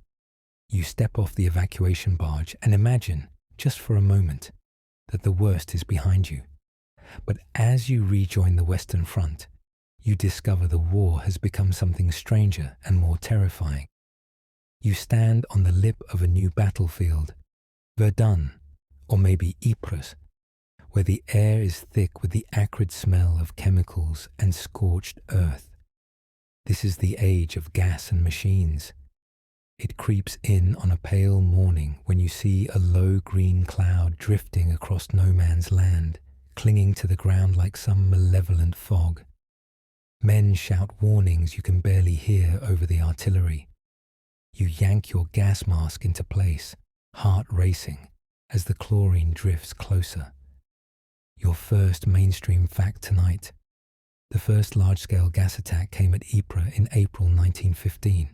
Speaker 1: You step off the evacuation barge and imagine, just for a moment, that the worst is behind you. But as you rejoin the Western Front, you discover the war has become something stranger and more terrifying. You stand on the lip of a new battlefield, Verdun, or maybe Ypres, where the air is thick with the acrid smell of chemicals and scorched earth. This is the age of gas and machines. It creeps in on a pale morning when you see a low green cloud drifting across no man's land, clinging to the ground like some malevolent fog. Men shout warnings you can barely hear over the artillery. You yank your gas mask into place, heart racing, as the chlorine drifts closer. Your first mainstream fact tonight. The first large-scale gas attack came at Ypres in April 1915,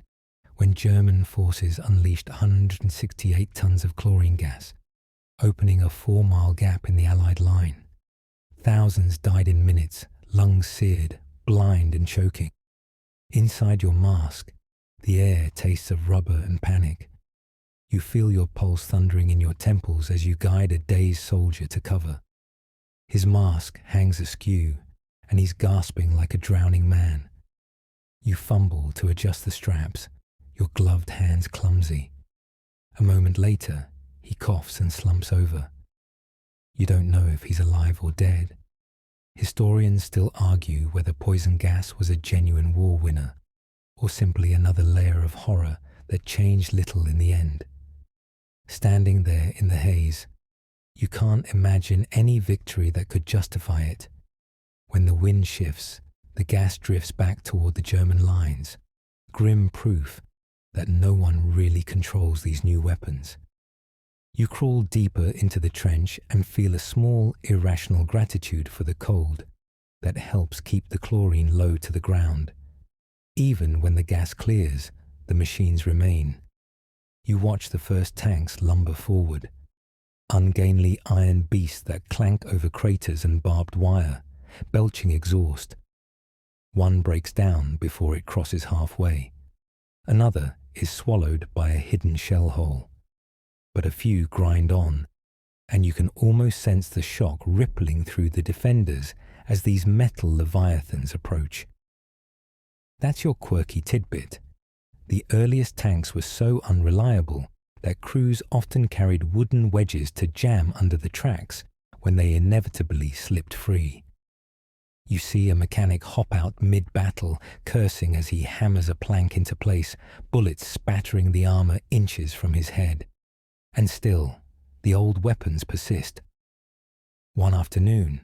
Speaker 1: when German forces unleashed 168 tons of chlorine gas, opening a 4-mile gap in the Allied line. Thousands died in minutes, lungs seared, blind and choking. Inside your mask, the air tastes of rubber and panic. You feel your pulse thundering in your temples as you guide a dazed soldier to cover. His mask hangs askew, and he's gasping like a drowning man. You fumble to adjust the straps, your gloved hands clumsy. A moment later, he coughs and slumps over. You don't know if he's alive or dead. Historians still argue whether poison gas was a genuine war winner, or simply another layer of horror that changed little in the end. Standing there in the haze, you can't imagine any victory that could justify it. When the wind shifts, the gas drifts back toward the German lines, grim proof that no one really controls these new weapons. You crawl deeper into the trench and feel a small, irrational gratitude for the cold that helps keep the chlorine low to the ground. Even when the gas clears, the machines remain. You watch the first tanks lumber forward, ungainly iron beasts that clank over craters and barbed wire, belching exhaust. One breaks down before it crosses halfway. Another is swallowed by a hidden shell hole. But a few grind on, and you can almost sense the shock rippling through the defenders as these metal leviathans approach. That's your quirky tidbit. The earliest tanks were so unreliable that crews often carried wooden wedges to jam under the tracks when they inevitably slipped free. You see a mechanic hop out mid-battle, cursing as he hammers a plank into place, bullets spattering the armor inches from his head. And still, the old weapons persist. One afternoon,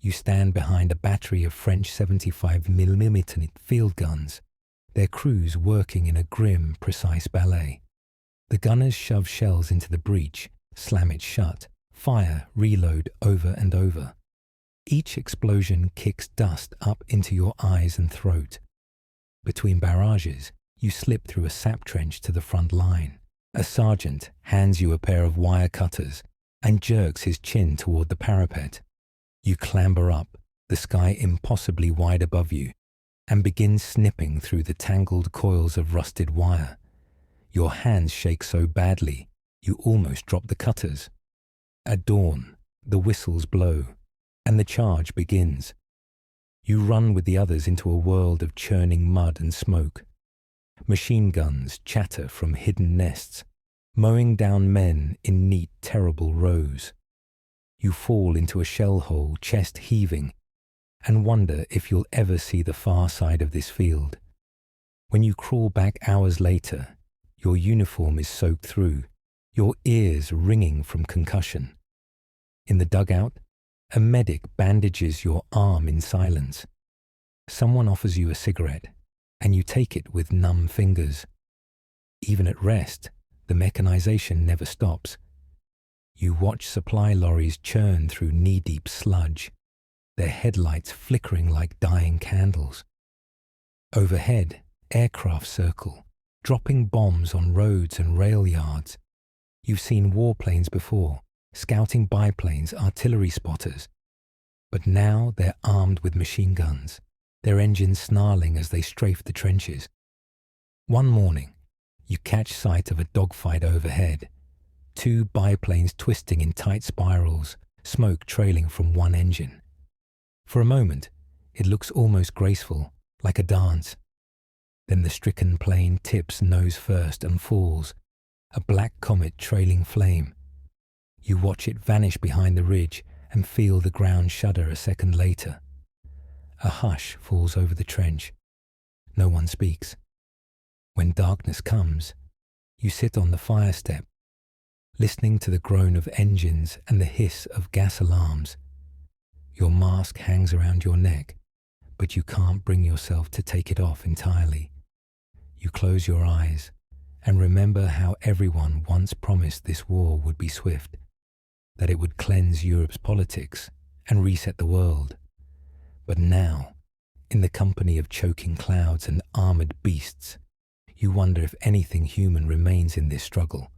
Speaker 1: you stand behind a battery of French 75mm field guns, their crews working in a grim, precise ballet. The gunners shove shells into the breech, slam it shut, fire, reload over and over. Each explosion kicks dust up into your eyes and throat. Between barrages, you slip through a sap trench to the front line. A sergeant hands you a pair of wire cutters and jerks his chin toward the parapet. You clamber up, the sky impossibly wide above you, and begin snipping through the tangled coils of rusted wire. Your hands shake so badly, you almost drop the cutters. At dawn, the whistles blow, and the charge begins. You run with the others into a world of churning mud and smoke. Machine guns chatter from hidden nests, mowing down men in neat, terrible rows. You fall into a shell hole, chest heaving, and wonder if you'll ever see the far side of this field. When you crawl back hours later, your uniform is soaked through, your ears ringing from concussion. In the dugout, a medic bandages your arm in silence. Someone offers you a cigarette, and you take it with numb fingers. Even at rest, the mechanization never stops. You watch supply lorries churn through knee-deep sludge, their headlights flickering like dying candles. Overhead, aircraft circle, dropping bombs on roads and rail yards. You've seen warplanes before, scouting biplanes, artillery spotters. But now they're armed with machine guns, their engines snarling as they strafe the trenches. One morning, you catch sight of a dogfight overhead. Two biplanes twisting in tight spirals, smoke trailing from one engine. For a moment, it looks almost graceful, like a dance. Then the stricken plane tips nose first and falls, a black comet trailing flame. You watch it vanish behind the ridge and feel the ground shudder a second later. A hush falls over the trench. No one speaks. When darkness comes, you sit on the fire step, listening to the groan of engines and the hiss of gas alarms. Your mask hangs around your neck, but you can't bring yourself to take it off entirely. You close your eyes and remember how everyone once promised this war would be swift, that it would cleanse Europe's politics and reset the world. But now, in the company of choking clouds and armored beasts, you wonder if anything human remains in this struggle.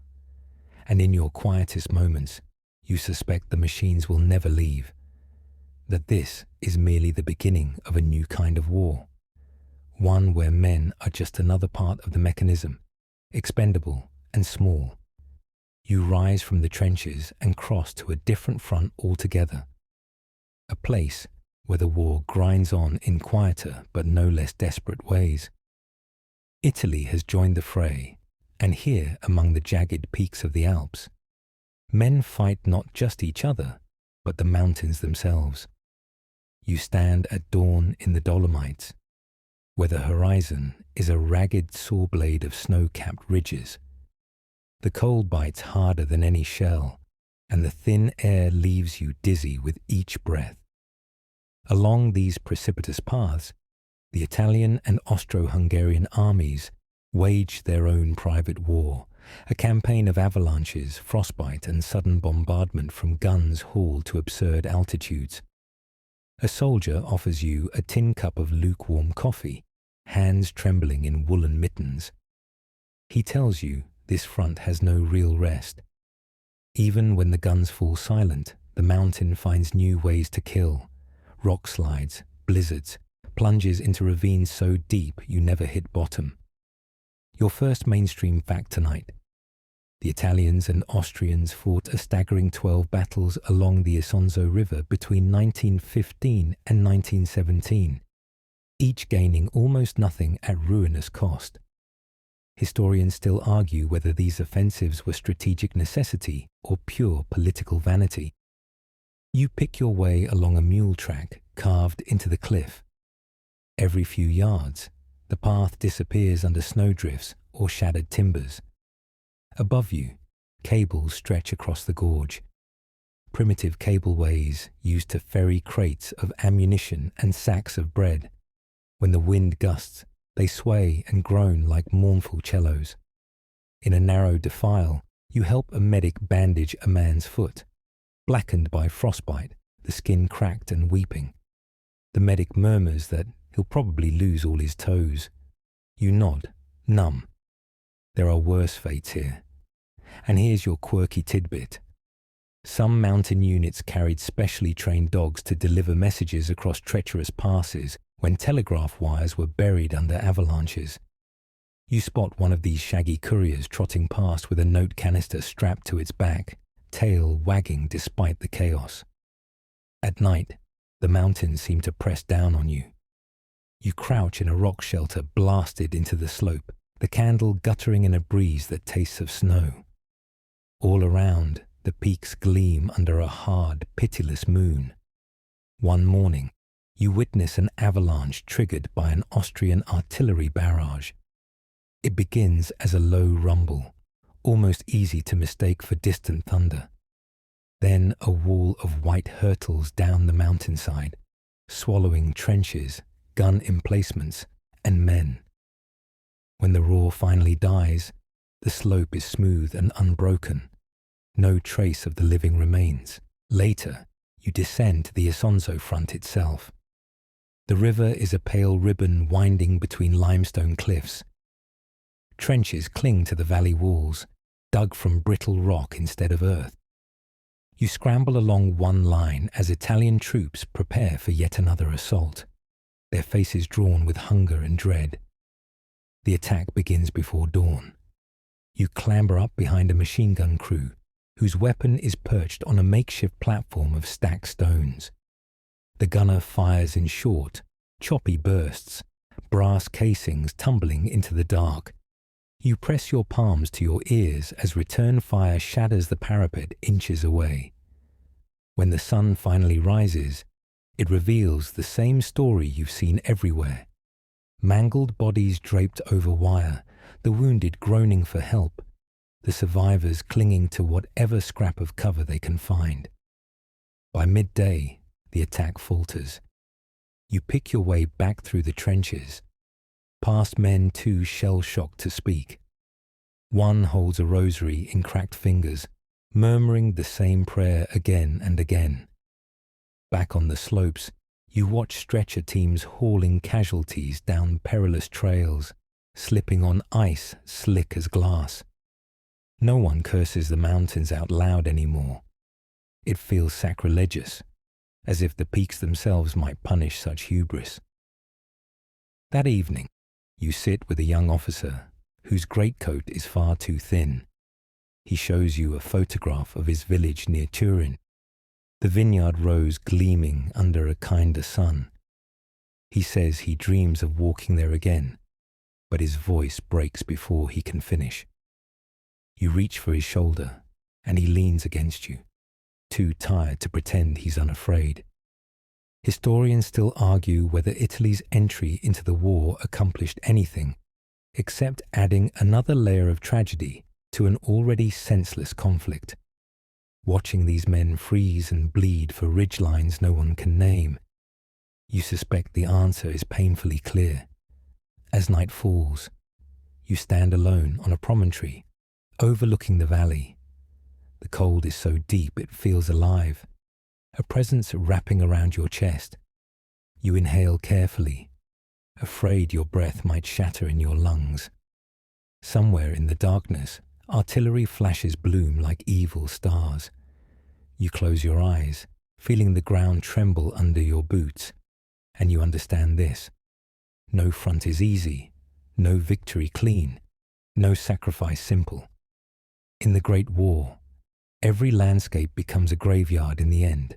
Speaker 1: And in your quietest moments, you suspect the machines will never leave, that this is merely the beginning of a new kind of war, one where men are just another part of the mechanism, expendable and small. You rise from the trenches and cross to a different front altogether, a place where the war grinds on in quieter but no less desperate ways. Italy has joined the fray, and here among the jagged peaks of the Alps, men fight not just each other, but the mountains themselves. You stand at dawn in the Dolomites, where the horizon is a ragged saw blade of snow-capped ridges. The cold bites harder than any shell, and the thin air leaves you dizzy with each breath. Along these precipitous paths, the Italian and Austro-Hungarian armies waged their own private war, a campaign of avalanches, frostbite, and sudden bombardment from guns hauled to absurd altitudes. A soldier offers you a tin cup of lukewarm coffee, hands trembling in woolen mittens. He tells you this front has no real rest. Even when the guns fall silent, the mountain finds new ways to kill. Rock slides, blizzards, plunges into ravines so deep you never hit bottom. Your first mainstream fact tonight. The Italians and Austrians fought a staggering 12 battles along the Isonzo River between 1915 and 1917, each gaining almost nothing at ruinous cost. Historians still argue whether these offensives were strategic necessity or pure political vanity. You pick your way along a mule track carved into the cliff. Every few yards, the path disappears under snowdrifts or shattered timbers. Above you, cables stretch across the gorge. Primitive cableways used to ferry crates of ammunition and sacks of bread. When the wind gusts, they sway and groan like mournful cellos. In a narrow defile, you help a medic bandage a man's foot. Blackened by frostbite, the skin cracked and weeping. The medic murmurs that he'll probably lose all his toes. You nod, numb. There are worse fates here. And here's your quirky tidbit. Some mountain units carried specially trained dogs to deliver messages across treacherous passes when telegraph wires were buried under avalanches. You spot one of these shaggy couriers trotting past with a note canister strapped to its back, tail wagging despite the chaos. At night, the mountains seem to press down on you. You crouch in a rock shelter blasted into the slope, the candle guttering in a breeze that tastes of snow. All around, the peaks gleam under a hard, pitiless moon. One morning, you witness an avalanche triggered by an Austrian artillery barrage. It begins as a low rumble, almost easy to mistake for distant thunder. Then a wall of white hurtles down the mountainside, swallowing trenches, gun emplacements, and men. When the roar finally dies, the slope is smooth and unbroken. No trace of the living remains. Later, you descend to the Isonzo front itself. The river is a pale ribbon winding between limestone cliffs. Trenches cling to the valley walls, dug from brittle rock instead of earth. You scramble along one line as Italian troops prepare for yet another assault, their faces drawn with hunger and dread. The attack begins before dawn. You clamber up behind a machine gun crew, whose weapon is perched on a makeshift platform of stacked stones. The gunner fires in short, choppy bursts, brass casings tumbling into the dark. You press your palms to your ears as return fire shatters the parapet inches away. When the sun finally rises, it reveals the same story you've seen everywhere. Mangled bodies draped over wire, the wounded groaning for help, the survivors clinging to whatever scrap of cover they can find. By midday, the attack falters. You pick your way back through the trenches, past men too shell-shocked to speak. One holds a rosary in cracked fingers, murmuring the same prayer again and again. Back on the slopes, you watch stretcher teams hauling casualties down perilous trails, slipping on ice slick as glass. No one curses the mountains out loud anymore. It feels sacrilegious, as if the peaks themselves might punish such hubris. That evening, you sit with a young officer whose greatcoat is far too thin. He shows you a photograph of his village near Turin, the vineyard rows gleaming under a kinder sun. He says he dreams of walking there again, but his voice breaks before he can finish. You reach for his shoulder, and he leans against you, too tired to pretend he's unafraid. Historians still argue whether Italy's entry into the war accomplished anything, except adding another layer of tragedy to an already senseless conflict. Watching these men freeze and bleed for ridgelines no one can name, you suspect the answer is painfully clear. As night falls, you stand alone on a promontory, overlooking the valley. The cold is so deep it feels alive, a presence wrapping around your chest. You inhale carefully, afraid your breath might shatter in your lungs. Somewhere in the darkness, artillery flashes bloom like evil stars. You close your eyes, feeling the ground tremble under your boots, and you understand this. No front is easy, no victory clean, no sacrifice simple. In the Great War, every landscape becomes a graveyard in the end.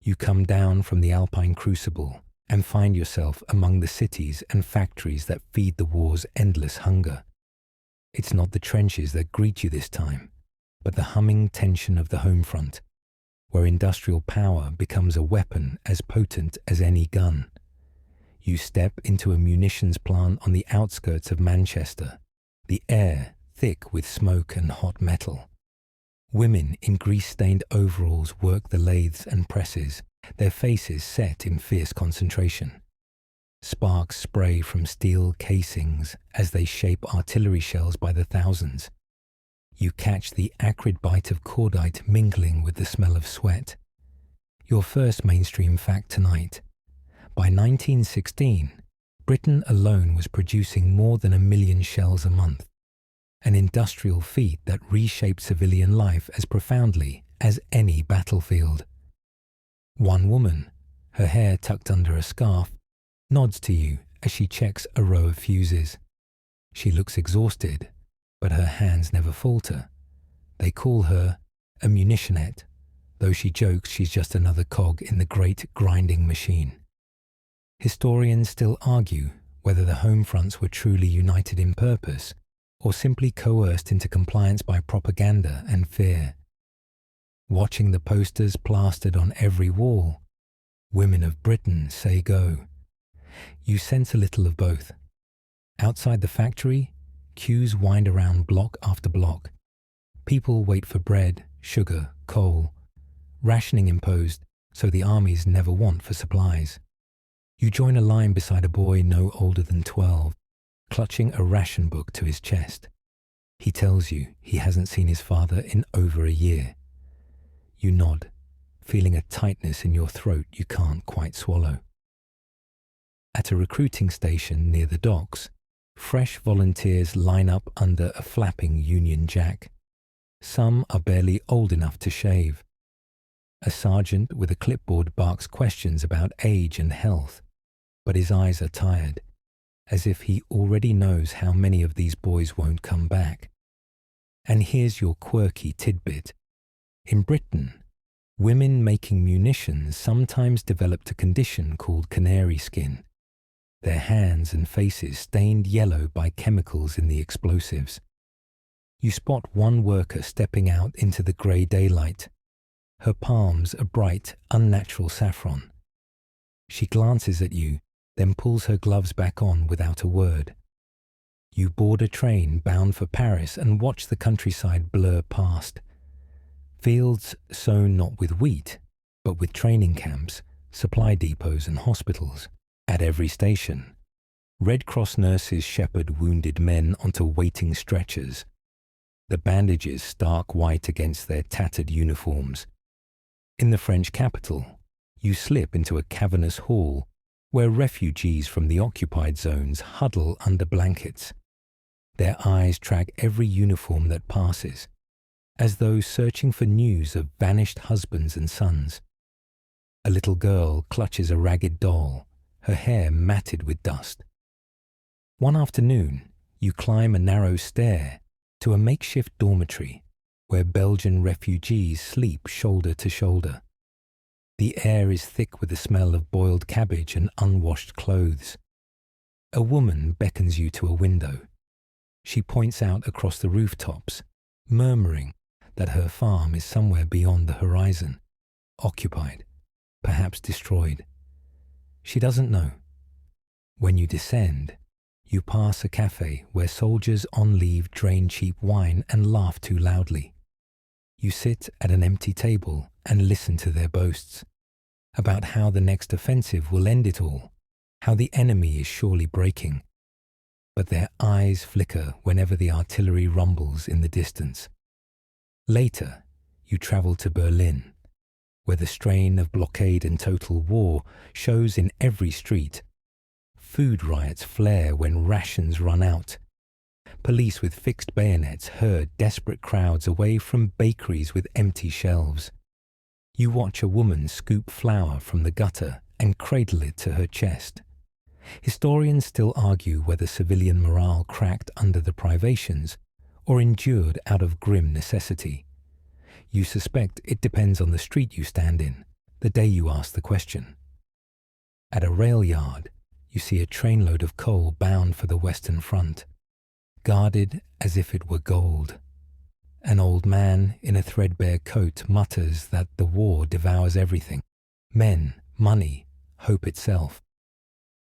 Speaker 1: You come down from the Alpine crucible and find yourself among the cities and factories that feed the war's endless hunger. It's not the trenches that greet you this time, but the humming tension of the home front, where industrial power becomes a weapon as potent as any gun. You step into a munitions plant on the outskirts of Manchester, the air thick with smoke and hot metal. Women in grease-stained overalls work the lathes and presses, their faces set in fierce concentration. Sparks spray from steel casings as they shape artillery shells by the thousands. You catch the acrid bite of cordite mingling with the smell of sweat. Your first mainstream fact tonight. By 1916, Britain alone was producing more than 1 million shells a month, an industrial feat that reshaped civilian life as profoundly as any battlefield. One woman, her hair tucked under a scarf, nods to you as she checks a row of fuses. She looks exhausted, but her hands never falter. They call her a munitionette, though she jokes she's just another cog in the great grinding machine. Historians still argue whether the home fronts were truly united in purpose or simply coerced into compliance by propaganda and fear. Watching the posters plastered on every wall, "Women of Britain say go," you sense a little of both. Outside the factory, queues wind around block after block. People wait for bread, sugar, coal, rationing imposed so the armies never want for supplies. You join a line beside a boy no older than 12, clutching a ration book to his chest. He tells you he hasn't seen his father in over a year. You nod, feeling a tightness in your throat you can't quite swallow. At a recruiting station near the docks, fresh volunteers line up under a flapping Union Jack. Some are barely old enough to shave. A sergeant with a clipboard barks questions about age and health, but his eyes are tired, as if he already knows how many of these boys won't come back. And here's your quirky tidbit. In Britain, women making munitions sometimes developed a condition called canary skin. their hands and faces stained yellow by chemicals in the explosives. You spot one worker stepping out into the grey daylight, her palms a bright, unnatural saffron. She glances at you, then pulls her gloves back on without a word. You board a train bound for Paris and watch the countryside blur past. Fields sown not with wheat, but with training camps, supply depots and hospitals. At every station, Red Cross nurses shepherd wounded men onto waiting stretchers, the bandages stark white against their tattered uniforms. In the French capital, you slip into a cavernous hall where refugees from the occupied zones huddle under blankets. Their eyes track every uniform that passes, as though searching for news of vanished husbands and sons. A little girl clutches a ragged doll, her hair matted with dust. One afternoon, you climb a narrow stair to a makeshift dormitory where Belgian refugees sleep shoulder to shoulder. The air is thick with the smell of boiled cabbage and unwashed clothes. A woman beckons you to a window. She points out across the rooftops, murmuring that her farm is somewhere beyond the horizon, occupied, perhaps destroyed. She doesn't know. When you descend, you pass a cafe where soldiers on leave drain cheap wine and laugh too loudly. You sit at an empty table and listen to their boasts about how the next offensive will end it all, how the enemy is surely breaking. But their eyes flicker whenever the artillery rumbles in the distance. Later, you travel to Berlin, where the strain of blockade and total war shows in every street. Food riots flare when rations run out. Police with fixed bayonets herd desperate crowds away from bakeries with empty shelves. You watch a woman scoop flour from the gutter and cradle it to her chest. Historians still argue whether civilian morale cracked under the privations or endured out of grim necessity. You suspect it depends on the street you stand in, the day you ask the question. At a rail yard, you see a trainload of coal bound for the Western Front, guarded as if it were gold. An old man in a threadbare coat mutters that the war devours everything: men, money, hope itself.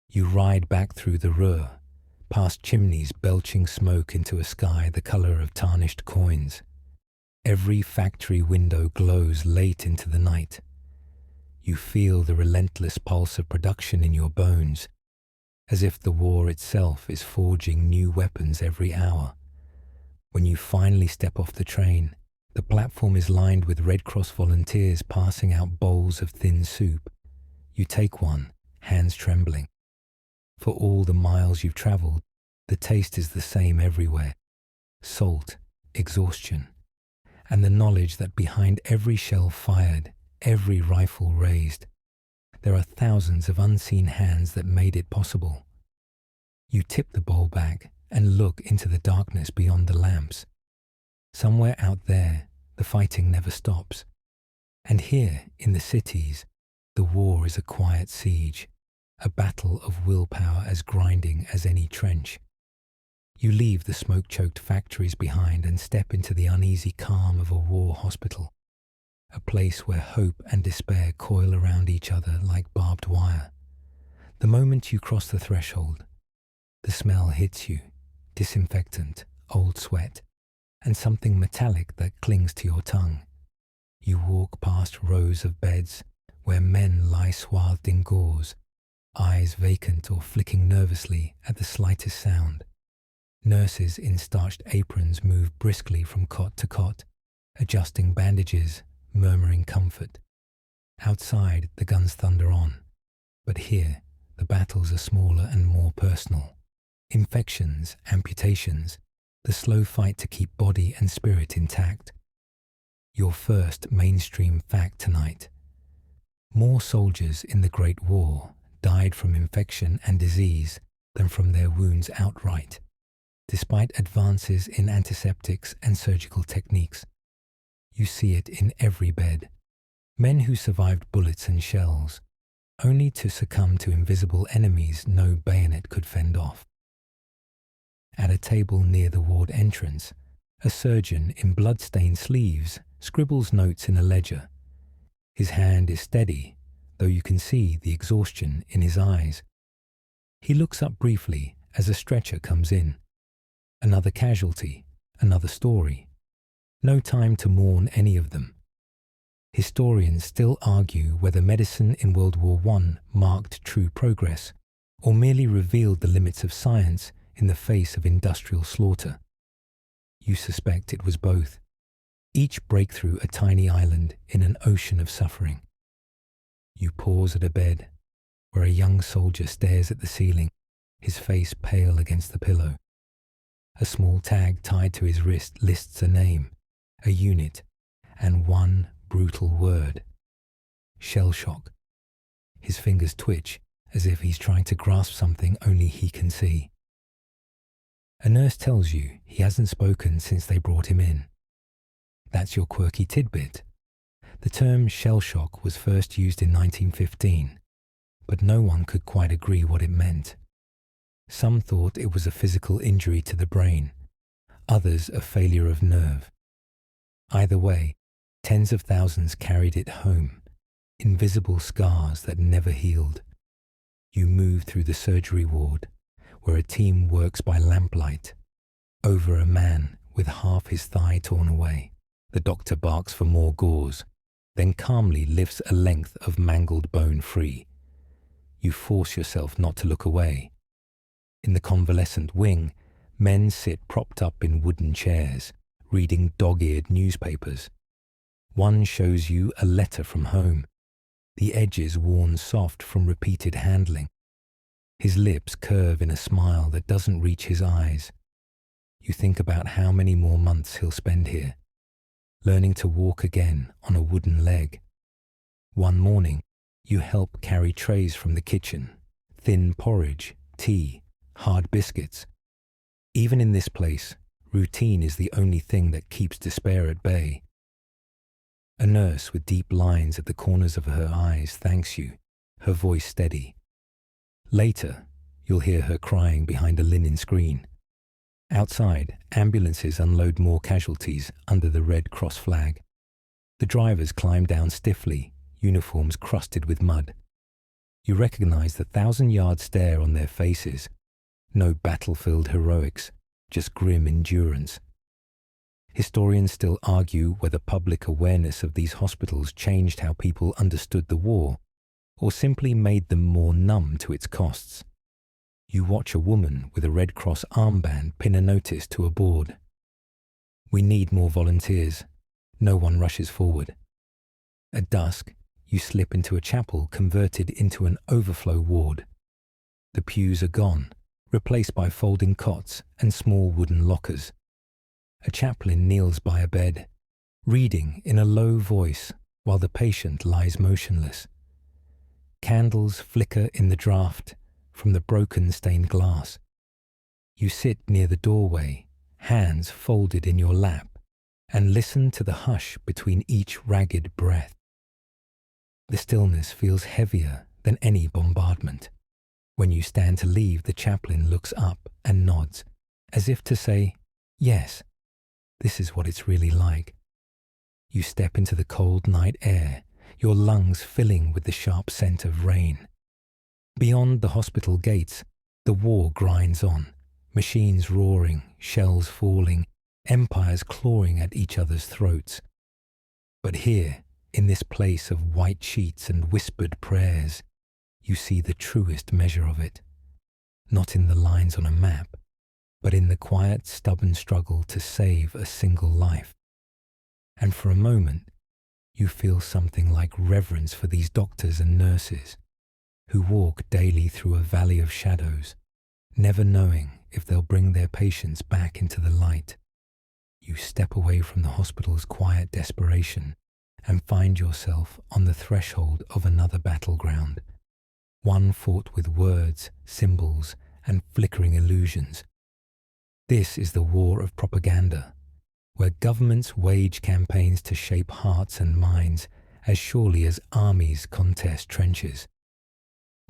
Speaker 1: You ride back through the Ruhr, past chimneys belching smoke into a sky the colour of tarnished coins. Every factory window glows late into the night. You feel the relentless pulse of production in your bones, as if the war itself is forging new weapons every hour. When you finally step off the train, the platform is lined with Red Cross volunteers passing out bowls of thin soup. You take one, hands trembling. For all the miles you've travelled, the taste is the same everywhere: salt, exhaustion, and the knowledge that behind every shell fired, every rifle raised, there are thousands of unseen hands that made it possible. You tip the bowl back and look into the darkness beyond the lamps. Somewhere out there, the fighting never stops. And here, in the cities, the war is a quiet siege, a battle of willpower as grinding as any trench. You leave the smoke-choked factories behind and step into the uneasy calm of a war hospital, a place where hope and despair coil around each other like barbed wire. The moment you cross the threshold, the smell hits you: disinfectant, old sweat, and something metallic that clings to your tongue. You walk past rows of beds where men lie swathed in gauze, eyes vacant or flicking nervously at the slightest sound. Nurses in starched aprons move briskly from cot to cot, adjusting bandages, murmuring comfort. Outside, the guns thunder on, but here, the battles are smaller and more personal. Infections, amputations, the slow fight to keep body and spirit intact. Your first mainstream fact tonight: more soldiers in the Great War died from infection and disease than from their wounds outright, despite advances in antiseptics and surgical techniques. You see it in every bed: men who survived bullets and shells, only to succumb to invisible enemies no bayonet could fend off. At a table near the ward entrance, a surgeon in blood-stained sleeves scribbles notes in a ledger. His hand is steady, though you can see the exhaustion in his eyes. He looks up briefly as a stretcher comes in. Another casualty, another story. No time to mourn any of them. Historians still argue whether medicine in World War I marked true progress, or merely revealed the limits of science in the face of industrial slaughter. You suspect it was both, each breakthrough a tiny island in an ocean of suffering. You pause at a bed, where a young soldier stares at the ceiling, his face pale against the pillow. A small tag tied to his wrist lists a name, a unit, and one brutal word: shell shock. His fingers twitch as if he's trying to grasp something only he can see. A nurse tells you he hasn't spoken since they brought him in. That's your quirky tidbit. The term shell shock was first used in 1915, but no one could quite agree what it meant. Some thought it was a physical injury to the brain, others a failure of nerve. Either way, tens of thousands carried it home, invisible scars that never healed. You move through the surgery ward, where a team works by lamplight, over a man with half his thigh torn away. The doctor barks for more gauze, then calmly lifts a length of mangled bone free. You force yourself not to look away. In the convalescent wing, men sit propped up in wooden chairs, reading dog-eared newspapers. One shows you a letter from home, the edges worn soft from repeated handling. His lips curve in a smile that doesn't reach his eyes. You think about how many more months he'll spend here, learning to walk again on a wooden leg. One morning, you help carry trays from the kitchen, thin porridge, tea, hard biscuits. Even in this place, routine is the only thing that keeps despair at bay. A nurse with deep lines at the corners of her eyes thanks you, her voice steady. Later, you'll hear her crying behind a linen screen. Outside, ambulances unload more casualties under the Red Cross flag. The drivers climb down stiffly, uniforms crusted with mud. You recognize the 1,000-yard stare on their faces. No battlefield heroics, just grim endurance. Historians still argue whether public awareness of these hospitals changed how people understood the war, or simply made them more numb to its costs. You watch a woman with a Red Cross armband pin a notice to a board. We need more volunteers. No one rushes forward. At dusk, you slip into a chapel converted into an overflow ward. The pews are gone, replaced by folding cots and small wooden lockers. A chaplain kneels by a bed, reading in a low voice while the patient lies motionless. Candles flicker in the draught from the broken stained glass. You sit near the doorway, hands folded in your lap, and listen to the hush between each ragged breath. The stillness feels heavier than any bombardment. When you stand to leave, the chaplain looks up and nods, as if to say, "Yes, this is what it's really like." You step into the cold night air, your lungs filling with the sharp scent of rain. Beyond the hospital gates, the war grinds on, machines roaring, shells falling, empires clawing at each other's throats. But here, in this place of white sheets and whispered prayers, you see the truest measure of it. Not in the lines on a map, but in the quiet, stubborn struggle to save a single life. And for a moment, you feel something like reverence for these doctors and nurses who walk daily through a valley of shadows, never knowing if they'll bring their patients back into the light. You step away from the hospital's quiet desperation and find yourself on the threshold of another battleground, one fought with words, symbols, and flickering illusions. This is the war of propaganda, where governments wage campaigns to shape hearts and minds as surely as armies contest trenches.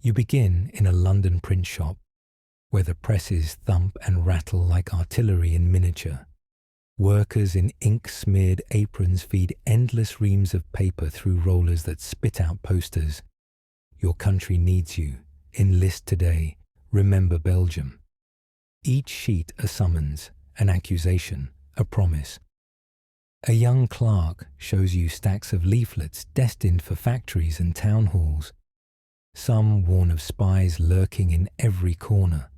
Speaker 1: You begin in a London print shop, where the presses thump and rattle like artillery in miniature. Workers in ink-smeared aprons feed endless reams of paper through rollers that spit out posters. Your country needs you. Enlist today. Remember Belgium. Each sheet a summons, an accusation, a promise. A young clerk shows you stacks of leaflets destined for factories and town halls. Some warn of spies lurking in every corner.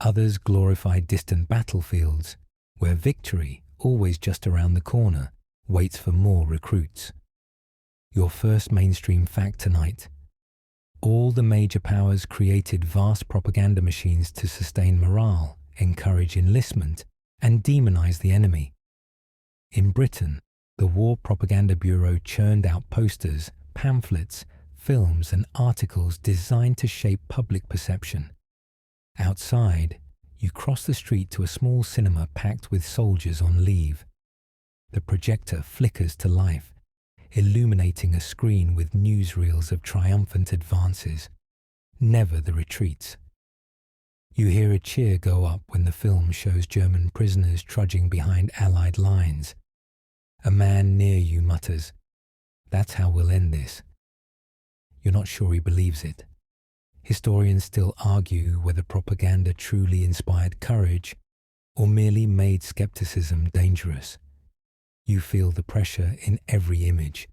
Speaker 1: Others glorify distant battlefields, where victory, always just around the corner, waits for more recruits. Your first mainstream fact tonight: all the major powers created vast propaganda machines to sustain morale, encourage enlistment, and demonize the enemy. In Britain, the War Propaganda Bureau churned out posters, pamphlets, films, and articles designed to shape public perception. Outside, you cross the street to a small cinema packed with soldiers on leave. The projector flickers to life, illuminating a screen with newsreels of triumphant advances, never the retreats. You hear a cheer go up when the film shows German prisoners trudging behind Allied lines. A man near you mutters, "That's how we'll end this." You're not sure he believes it. Historians still argue whether propaganda truly inspired courage or merely made skepticism dangerous. You feel the pressure in every image,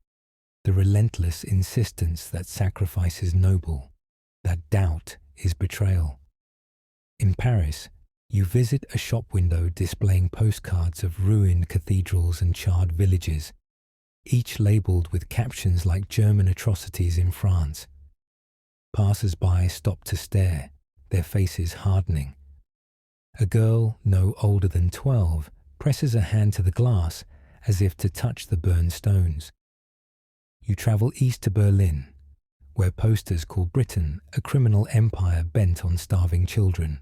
Speaker 1: the relentless insistence that sacrifice is noble, that doubt is betrayal. In Paris, you visit a shop window displaying postcards of ruined cathedrals and charred villages, each labelled with captions like German atrocities in France. Passers-by stop to stare, their faces hardening. A girl, no older than 12, presses a hand to the glass as if to touch the burned stones. You travel east to Berlin, where posters call Britain a criminal empire bent on starving children.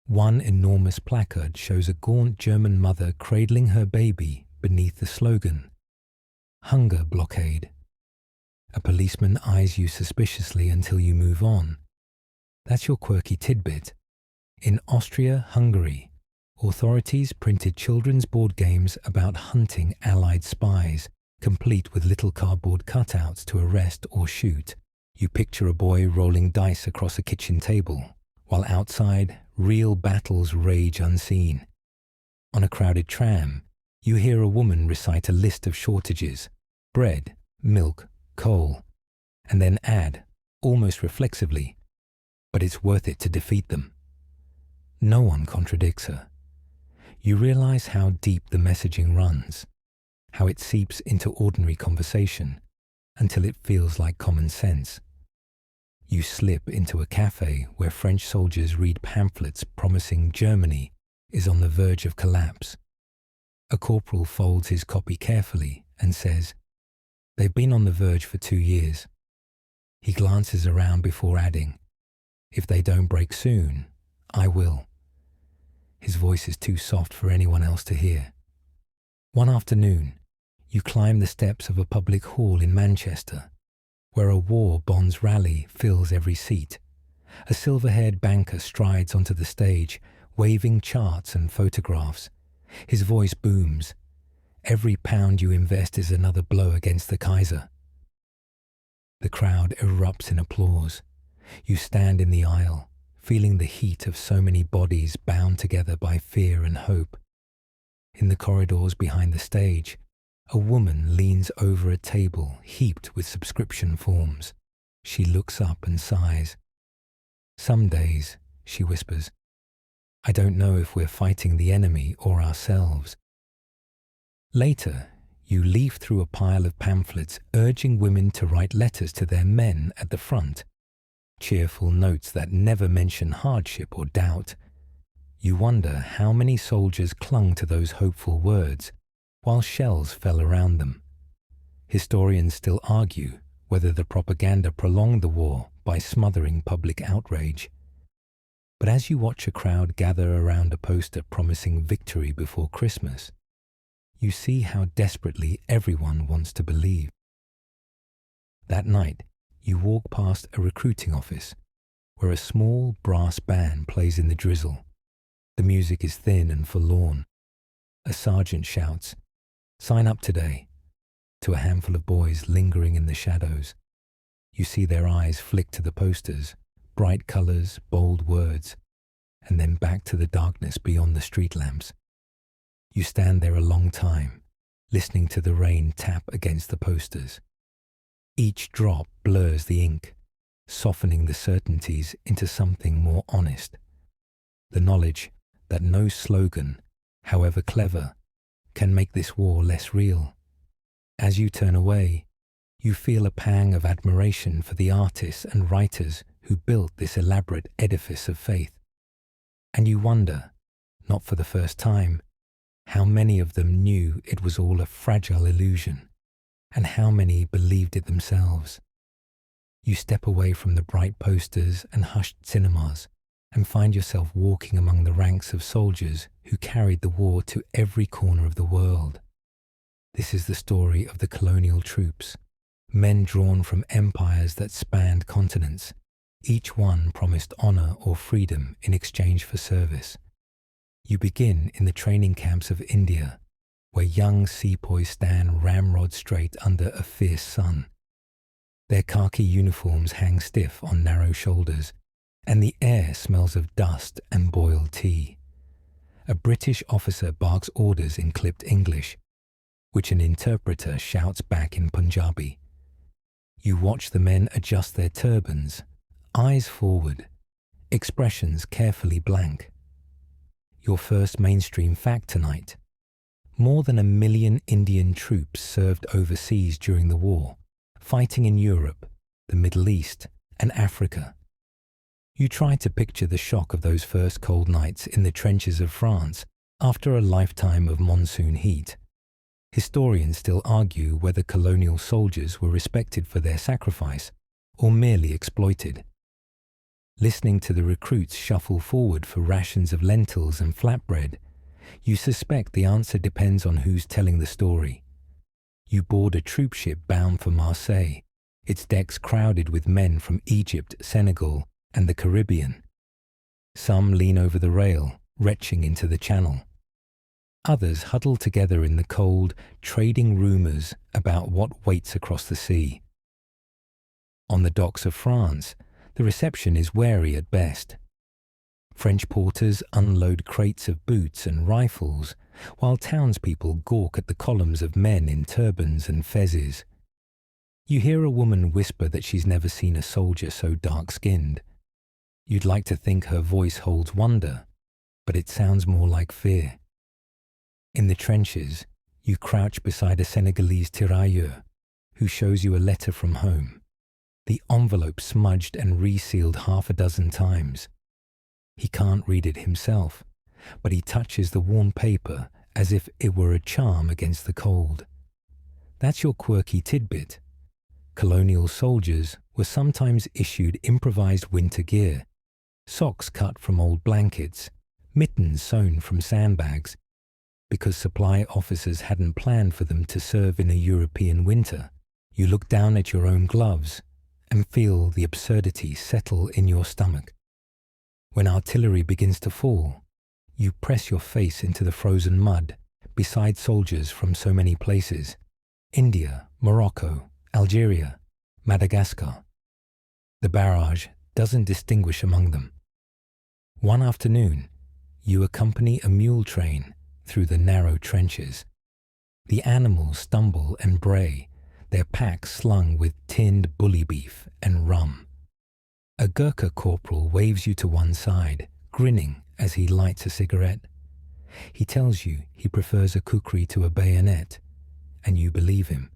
Speaker 1: One enormous placard shows a gaunt German mother cradling her baby beneath the slogan, "Hunger blockade." A policeman eyes you suspiciously until you move on. That's your quirky tidbit. In Austria-Hungary, authorities printed children's board games about hunting Allied spies, complete with little cardboard cutouts to arrest or shoot. You picture a boy rolling dice across a kitchen table, while outside, real battles rage unseen. On a crowded tram, you hear a woman recite a list of shortages: bread, milk, coal, and then add, almost reflexively, "But it's worth it to defeat them." No one contradicts her. You realize how deep the messaging runs, how it seeps into ordinary conversation until it feels like common sense. You slip into a cafe where French soldiers read pamphlets promising Germany is on the verge of collapse. A corporal folds his copy carefully and says, "They've been on the verge for 2 years. He glances around before adding, "If they don't break soon, I will." His voice is too soft for anyone else to hear. One afternoon, you climb the steps of a public hall in Manchester, where a war bonds rally fills every seat. A silver-haired banker strides onto the stage, waving charts and photographs. His voice booms. Every pound you invest is another blow against the Kaiser. The crowd erupts in applause. You stand in the aisle, feeling the heat of so many bodies bound together by fear and hope. In the corridors behind the stage, a woman leans over a table heaped with subscription forms. She looks up and sighs. "Some days," she whispers, "I don't know if we're fighting the enemy or ourselves." Later, you leaf through a pile of pamphlets urging women to write letters to their men at the front, cheerful notes that never mention hardship or doubt. You wonder how many soldiers clung to those hopeful words while shells fell around them. Historians still argue whether the propaganda prolonged the war by smothering public outrage. But as you watch a crowd gather around a poster promising victory before Christmas, you see how desperately everyone wants to believe. That night, You walk past a recruiting office where a small brass band plays in the drizzle. The music is thin and forlorn. A sergeant shouts, "Sign up today," to a handful of boys lingering in the shadows. You see their eyes flick to the posters, bright colors, bold words, and then back to the darkness beyond the street lamps. You stand there a long time, listening to the rain tap against the posters. Each drop blurs the ink, softening the certainties into something more honest. The knowledge that no slogan, however clever, can make this war less real. As you turn away, you feel a pang of admiration for the artists and writers who built this elaborate edifice of faith. And you wonder, not for the first time, how many of them knew it was all a fragile illusion, and how many believed it themselves. You step away from the bright posters and hushed cinemas and find yourself walking among the ranks of soldiers who carried the war to every corner of the world. This is the story of the colonial troops, men drawn from empires that spanned continents. Each one promised honor or freedom in exchange for service. You begin in the training camps of India, where young sepoys stand ramrod straight under a fierce sun. Their khaki uniforms hang stiff on narrow shoulders, and the air smells of dust and boiled tea. A British officer barks orders in clipped English, which an interpreter shouts back in Punjabi. You watch the men adjust their turbans, eyes forward, expressions carefully blank. Your first mainstream fact tonight: more than 1 million Indian troops served overseas during the war, fighting in Europe, the Middle East, and Africa. You try to picture the shock of those first cold nights in the trenches of France after a lifetime of monsoon heat. Historians still argue whether colonial soldiers were respected for their sacrifice or merely exploited. Listening to the recruits shuffle forward for rations of lentils and flatbread, you suspect the answer depends on who's telling the story. You board a troop ship bound for Marseille, its decks crowded with men from Egypt, Senegal, and the Caribbean. Some lean over the rail, retching into the channel. Others huddle together in the cold, trading rumors about what waits across the sea. On the docks of France, the reception is wary at best. French porters unload crates of boots and rifles, while townspeople gawk at the columns of men in turbans and fezzes. You hear a woman whisper that she's never seen a soldier so dark-skinned. You'd like to think her voice holds wonder, but it sounds more like fear. In the trenches, you crouch beside a Senegalese tirailleur who shows you a letter from home, the envelope smudged and resealed 6 times. He can't read it himself, but he touches the worn paper as if it were a charm against the cold. That's your quirky tidbit. Colonial soldiers were sometimes issued improvised winter gear, socks cut from old blankets, mittens sewn from sandbags, because supply officers hadn't planned for them to serve in a European winter. You look down at your own gloves and feel the absurdity settle in your stomach. When artillery begins to fall, you press your face into the frozen mud beside soldiers from so many places: India, Morocco, Algeria, Madagascar. The barrage doesn't distinguish among them. One afternoon, you accompany a mule train through the narrow trenches. The animals stumble and bray, their packs slung with tinned bully beef and rum. A Gurkha corporal waves you to one side, grinning as he lights a cigarette. He tells you he prefers a kukri to a bayonet, and you believe him.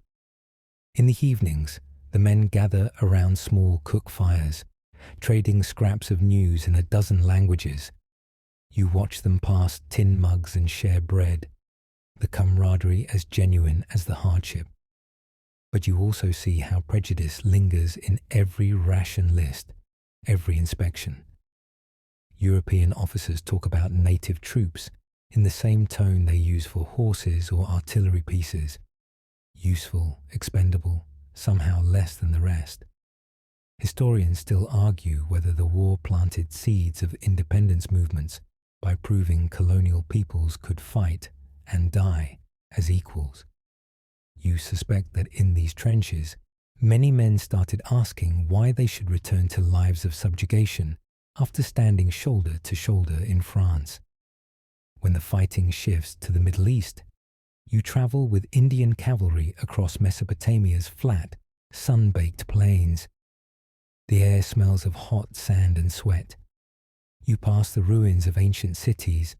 Speaker 1: In the evenings, the men gather around small cook fires, trading scraps of news in 12 languages. You watch them pass tin mugs and share bread, the camaraderie as genuine as the hardship. But you also see how prejudice lingers in every ration list, every inspection. European officers talk about native troops in the same tone they use for horses or artillery pieces: useful, expendable, somehow less than the rest. Historians still argue whether the war planted seeds of independence movements by proving colonial peoples could fight and die as equals. You suspect that in these trenches, many men started asking why they should return to lives of subjugation after standing shoulder to shoulder in France. When the fighting shifts to the Middle East, you travel with Indian cavalry across Mesopotamia's flat, sun-baked plains. The air smells of hot sand and sweat. You pass the ruins of ancient cities,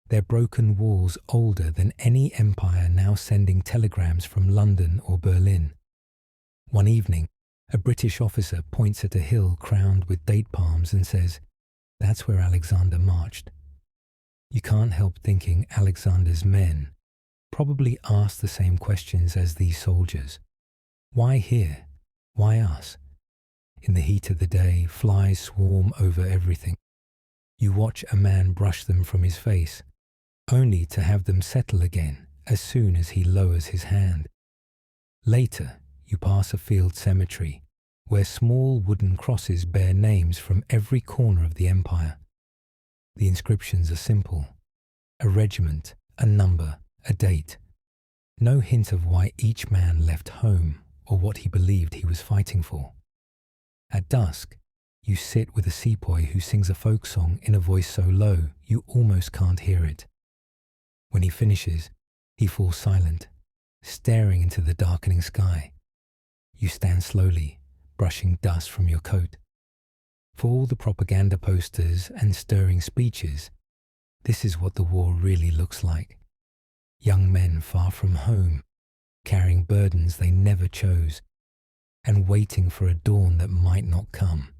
Speaker 1: their broken walls older than any empire now sending telegrams from London or Berlin. One evening, a British officer points at a hill crowned with date palms and says, "That's where Alexander marched." You can't help thinking Alexander's men probably asked the same questions as these soldiers. Why here? Why us? In the heat of the day, flies swarm over everything. You watch a man brush them from his face, only to have them settle again as soon as he lowers his hand. Later, you pass a field cemetery where small wooden crosses bear names from every corner of the empire. The inscriptions are simple: a regiment, a number, a date. No hint of why each man left home or what he believed he was fighting for. At dusk, you sit with a sepoy who sings a folk song in a voice so low you almost can't hear it. When he finishes, he falls silent, staring into the darkening sky. You stand slowly, brushing dust from your coat. For all the propaganda posters and stirring speeches, this is what the war really looks like. Young men far from home, carrying burdens they never chose, and waiting for a dawn that might not come.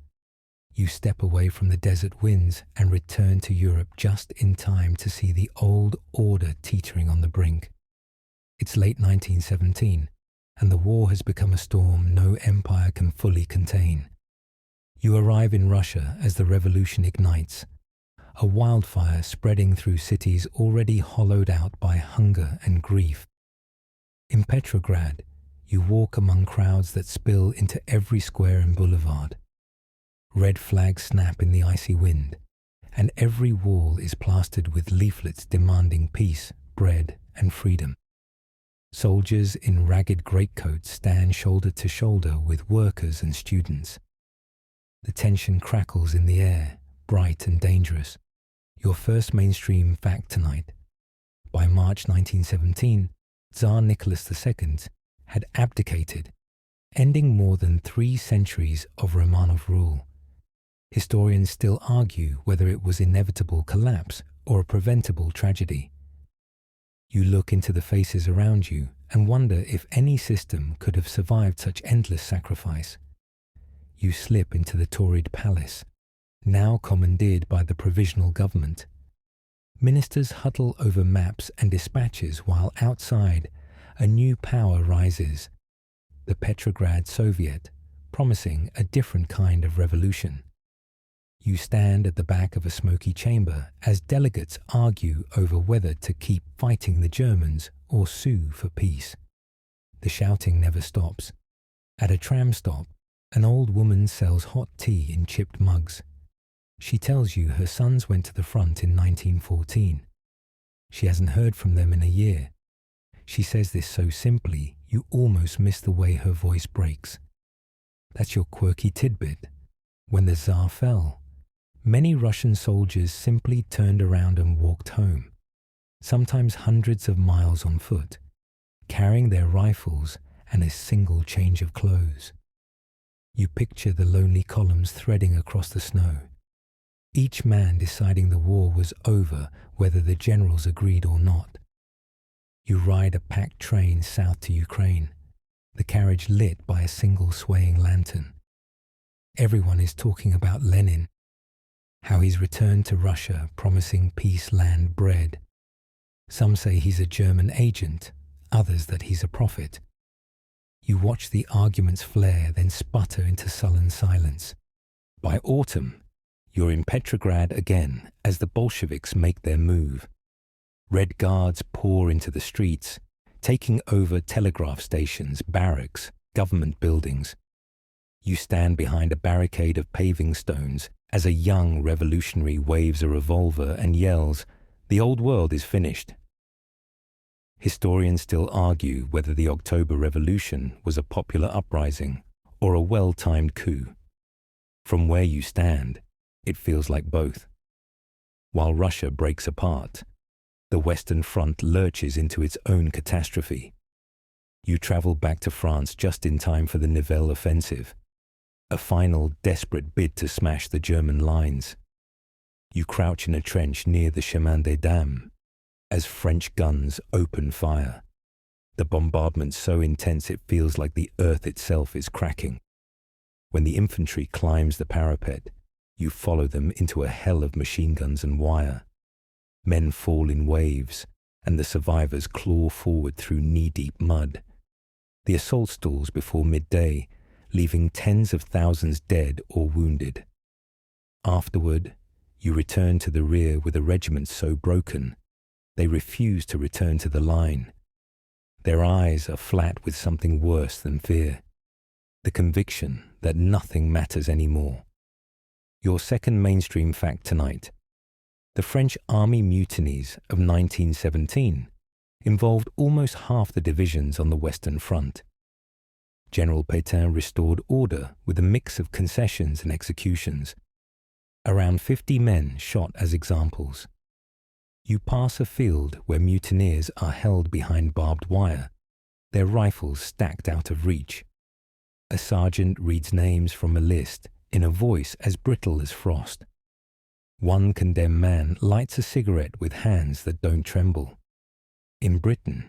Speaker 1: You step away from the desert winds and return to Europe just in time to see the old order teetering on the brink. It's late 1917, and the war has become a storm no empire can fully contain. You arrive in Russia as the revolution ignites, a wildfire spreading through cities already hollowed out by hunger and grief. In Petrograd, you walk among crowds that spill into every square and boulevard. Red flags snap in the icy wind, and every wall is plastered with leaflets demanding peace, bread, and freedom. Soldiers in ragged greatcoats stand shoulder to shoulder with workers and students. The tension crackles in the air, bright and dangerous. Your first mainstream fact tonight. By March 1917, Tsar Nicholas II had abdicated, ending more than 3 centuries of Romanov rule. Historians still argue whether it was inevitable collapse or a preventable tragedy. You look into the faces around you and wonder if any system could have survived such endless sacrifice. You slip into the Tauride palace, now commandeered by the provisional government. Ministers huddle over maps and dispatches while outside a new power rises, the Petrograd Soviet, promising a different kind of revolution. You stand at the back of a smoky chamber as delegates argue over whether to keep fighting the Germans or sue for peace. The shouting never stops. At a tram stop, an old woman sells hot tea in chipped mugs. She tells you her sons went to the front in 1914. She hasn't heard from them in a year. She says this so simply, you almost miss the way her voice breaks. That's your quirky tidbit. When the Tsar fell, many Russian soldiers simply turned around and walked home, sometimes hundreds of miles on foot, carrying their rifles and a single change of clothes. You picture the lonely columns threading across the snow, each man deciding the war was over whether the generals agreed or not. You ride a packed train south to Ukraine, the carriage lit by a single swaying lantern. Everyone is talking about Lenin, how he's returned to Russia promising peace, land, bread. Some say he's a German agent, others that he's a prophet. You watch the arguments flare, then sputter into sullen silence. By autumn, you're in Petrograd again as the Bolsheviks make their move. Red Guards pour into the streets, taking over telegraph stations, barracks, government buildings. You stand behind a barricade of paving stones as a young revolutionary waves a revolver and yells, "The old world is finished." Historians still argue whether the October Revolution was a popular uprising or a well-timed coup. From where you stand, it feels like both. While Russia breaks apart, the Western Front lurches into its own catastrophe. You travel back to France just in time for the Nivelle offensive, a final desperate bid to smash the German lines. You crouch in a trench near the Chemin des Dames as French guns open fire, the bombardment so intense it feels like the earth itself is cracking. When the infantry climbs the parapet, you follow them into a hell of machine guns and wire. Men fall in waves, and the survivors claw forward through knee-deep mud. The assault stalls before midday, leaving tens of thousands dead or wounded. Afterward, you return to the rear with a regiment so broken, they refuse to return to the line. Their eyes are flat with something worse than fear, the conviction that nothing matters anymore. Your second mainstream fact tonight: the French army mutinies of 1917 involved almost half the divisions on the Western Front. General Pétain restored order with a mix of concessions and executions. Around 50 men shot as examples. You pass a field where mutineers are held behind barbed wire, their rifles stacked out of reach. A sergeant reads names from a list in a voice as brittle as frost. One condemned man lights a cigarette with hands that don't tremble. In Britain,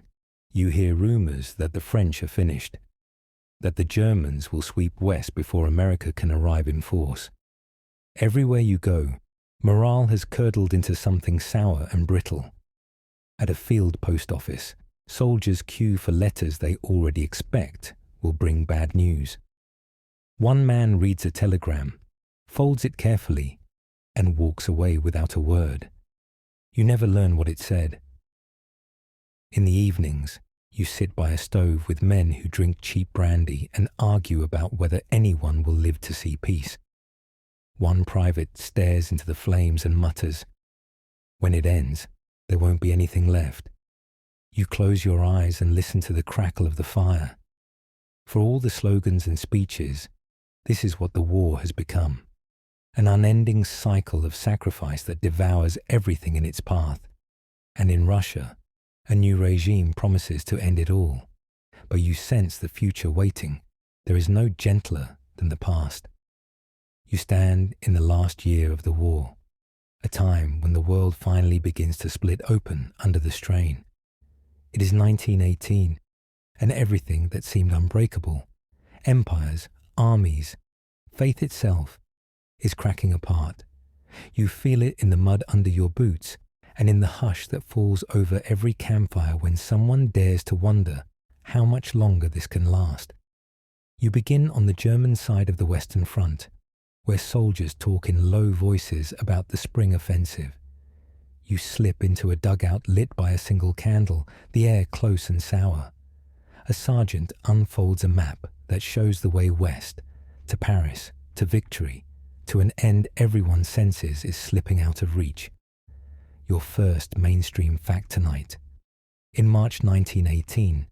Speaker 1: you hear rumors that the French are finished, that the Germans will sweep west before America can arrive in force. Everywhere you go, morale has curdled into something sour and brittle. At a field post office, soldiers queue for letters they already expect will bring bad news. One man reads a telegram, folds it carefully, and walks away without a word. You never learn what it said. In the evenings, you sit by a stove with men who drink cheap brandy and argue about whether anyone will live to see peace. One private stares into the flames and mutters, "When it ends, there won't be anything left." You close your eyes and listen to the crackle of the fire. For all the slogans and speeches, this is what the war has become: an unending cycle of sacrifice that devours everything in its path. And in Russia, a new regime promises to end it all. But you sense the future waiting. There is no gentler than the past. You stand in the last year of the war, a time when the world finally begins to split open under the strain. It is 1918, and everything that seemed unbreakable, empires, armies, faith itself, is cracking apart. You feel it in the mud under your boots and in the hush that falls over every campfire when someone dares to wonder how much longer this can last. You begin on the German side of the Western Front, where soldiers talk in low voices about the spring offensive. You slip into a dugout lit by a single candle, the air close and sour. A sergeant unfolds a map that shows the way west, to Paris, to victory, to an end everyone senses is slipping out of reach. Your first mainstream fact tonight: in March 1918,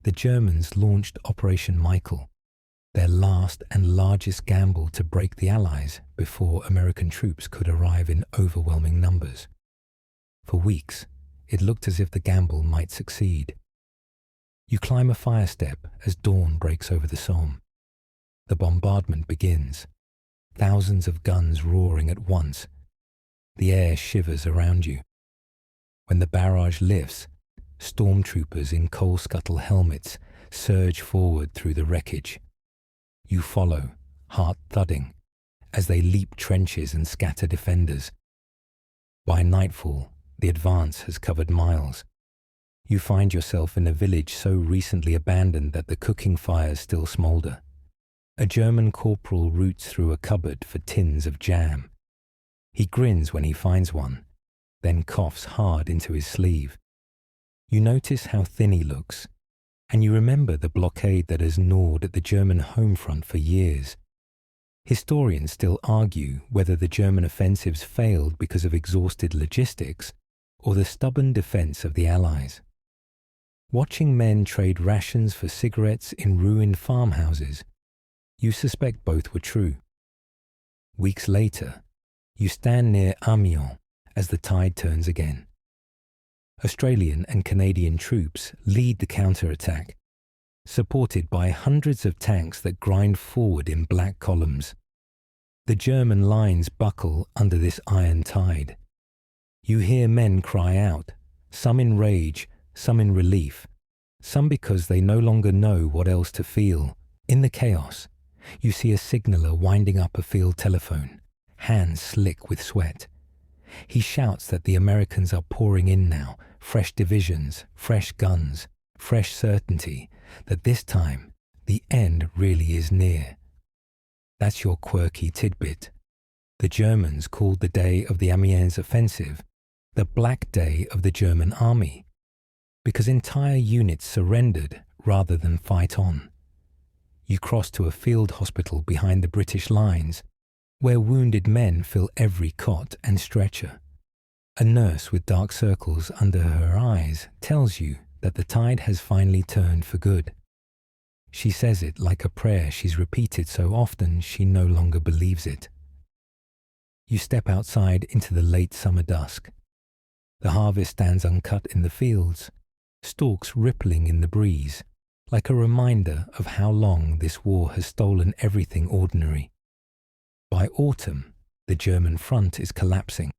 Speaker 1: the Germans launched Operation Michael, their last and largest gamble to break the Allies before American troops could arrive in overwhelming numbers. For weeks, it looked as if the gamble might succeed. You climb a fire step as dawn breaks over the Somme. The bombardment begins, thousands of guns roaring at once. The air shivers around you. When the barrage lifts, stormtroopers in coal scuttle helmets surge forward through the wreckage. You follow, heart thudding, as they leap trenches and scatter defenders. By nightfall, the advance has covered miles. You find yourself in a village so recently abandoned that the cooking fires still smoulder. A German corporal roots through a cupboard for tins of jam. He grins when he finds one, then coughs hard into his sleeve. You notice how thin he looks, and you remember the blockade that has gnawed at the German home front for years. Historians still argue whether the German offensives failed because of exhausted logistics or the stubborn defense of the Allies. Watching men trade rations for cigarettes in ruined farmhouses, you suspect both were true. Weeks later, you stand near Amiens as the tide turns again. Australian and Canadian troops lead the counterattack, supported by hundreds of tanks that grind forward in black columns. The German lines buckle under this iron tide. You hear men cry out, some in rage, some in relief, some because they no longer know what else to feel. In the chaos, you see a signaller winding up a field telephone, hands slick with sweat. He shouts that the Americans are pouring in now, fresh divisions, fresh guns, fresh certainty, that this time the end really is near. That's your quirky tidbit. The Germans called the day of the Amiens offensive the Black Day of the German army, because entire units surrendered rather than fight on. You cross to a field hospital behind the British lines, where wounded men fill every cot and stretcher. A nurse with dark circles under her eyes tells you that the tide has finally turned for good. She says it like a prayer she's repeated so often she no longer believes it. You step outside into the late summer dusk. The harvest stands uncut in the fields, stalks rippling in the breeze, like a reminder of how long this war has stolen everything ordinary. By autumn, the German front is collapsing.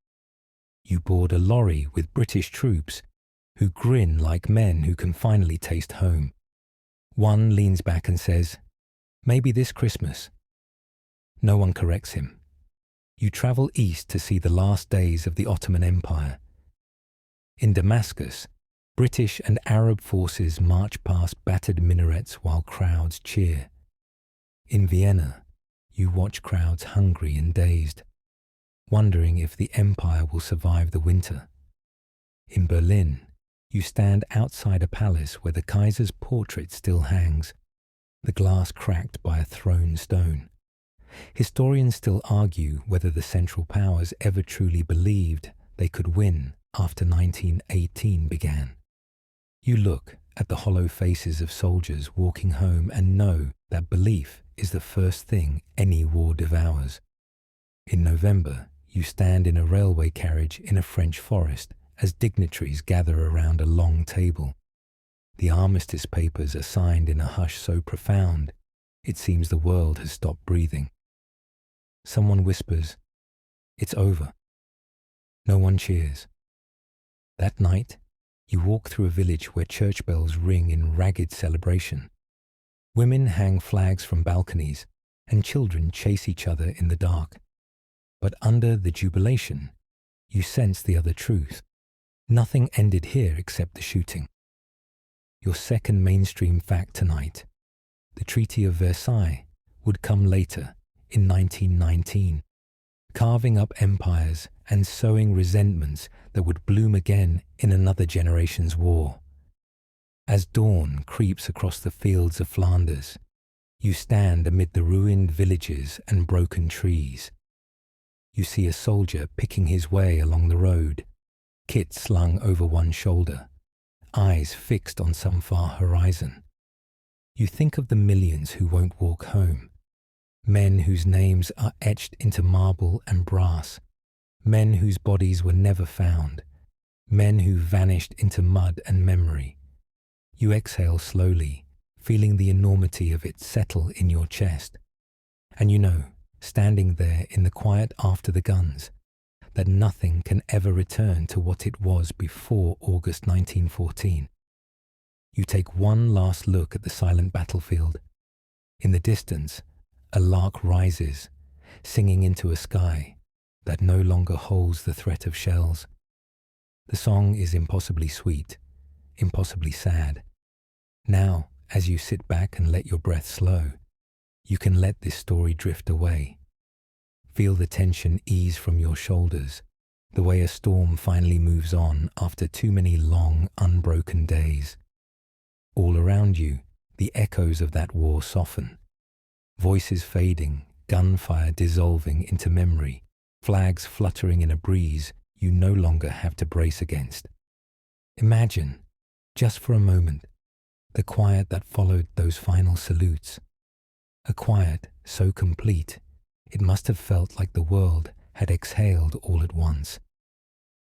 Speaker 1: You board a lorry with British troops who grin like men who can finally taste home. One leans back and says, "Maybe this Christmas." No one corrects him. You travel east to see the last days of the Ottoman Empire. In Damascus, British and Arab forces march past battered minarets while crowds cheer. In Vienna, you watch crowds hungry and dazed, wondering if the empire will survive the winter. In Berlin, you stand outside a palace where the Kaiser's portrait still hangs, the glass cracked by a thrown stone. Historians still argue whether the Central Powers ever truly believed they could win after 1918 began. You look at the hollow faces of soldiers walking home and know that belief is the first thing any war devours. In November, you stand in a railway carriage in a French forest as dignitaries gather around a long table. The armistice papers are signed in a hush so profound, it seems the world has stopped breathing. Someone whispers, "It's over." No one cheers. That night, you walk through a village where church bells ring in ragged celebration. Women hang flags from balconies, and children chase each other in the dark. But under the jubilation, you sense the other truth. Nothing ended here except the shooting. Your second mainstream fact tonight, the Treaty of Versailles, would come later, in 1919, carving up empires and sowing resentments that would bloom again in another generation's war. As dawn creeps across the fields of Flanders, you stand amid the ruined villages and broken trees. You see a soldier picking his way along the road, kit slung over one shoulder, eyes fixed on some far horizon. You think of the millions who won't walk home, men whose names are etched into marble and brass, men whose bodies were never found, men who vanished into mud and memory. You exhale slowly, feeling the enormity of it settle in your chest. And you know, standing there in the quiet after the guns, that nothing can ever return to what it was before August 1914. You take one last look at the silent battlefield. In the distance, a lark rises, singing into a sky that no longer holds the threat of shells. The song is impossibly sweet, impossibly sad. Now, as you sit back and let your breath slow, you can let this story drift away. Feel the tension ease from your shoulders, the way a storm finally moves on after too many long, unbroken days. All around you, the echoes of that war soften, voices fading gunfire dissolving into memory, flags fluttering in a breeze you no longer have to brace against. Imagine, just for a moment, the quiet that followed those final salutes. A quiet so complete, it must have felt like the world had exhaled all at once.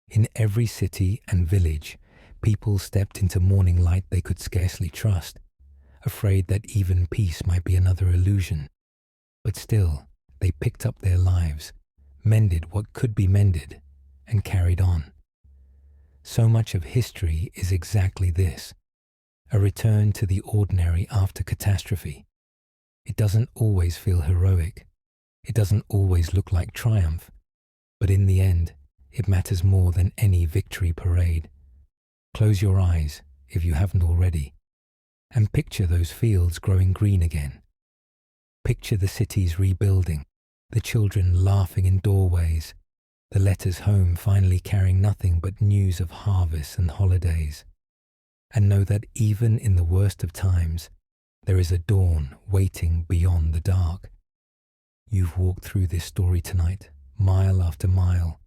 Speaker 1: In every city and village, people stepped into morning light they could scarcely trust, afraid that even peace might be another illusion. But still, they picked up their lives, mended what could be mended, and carried on. So much of history is exactly this, a return to the ordinary after catastrophe. It doesn't always feel heroic. It doesn't always look like triumph. But in the end, it matters more than any victory parade. Close your eyes, if you haven't already, and picture those fields growing green again. Picture the cities rebuilding, the children laughing in doorways, the letters home finally carrying nothing but news of harvests and holidays. And know that even in the worst of times, there is a dawn waiting beyond the dark. You've walked through this story tonight, mile after mile,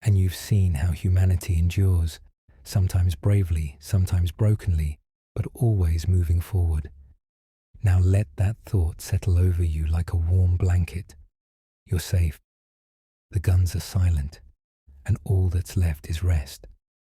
Speaker 1: and you've seen how humanity endures, sometimes bravely, sometimes brokenly, but always moving forward. Now let that thought settle over you like a warm blanket. You're safe. The guns are silent, and all that's left is rest.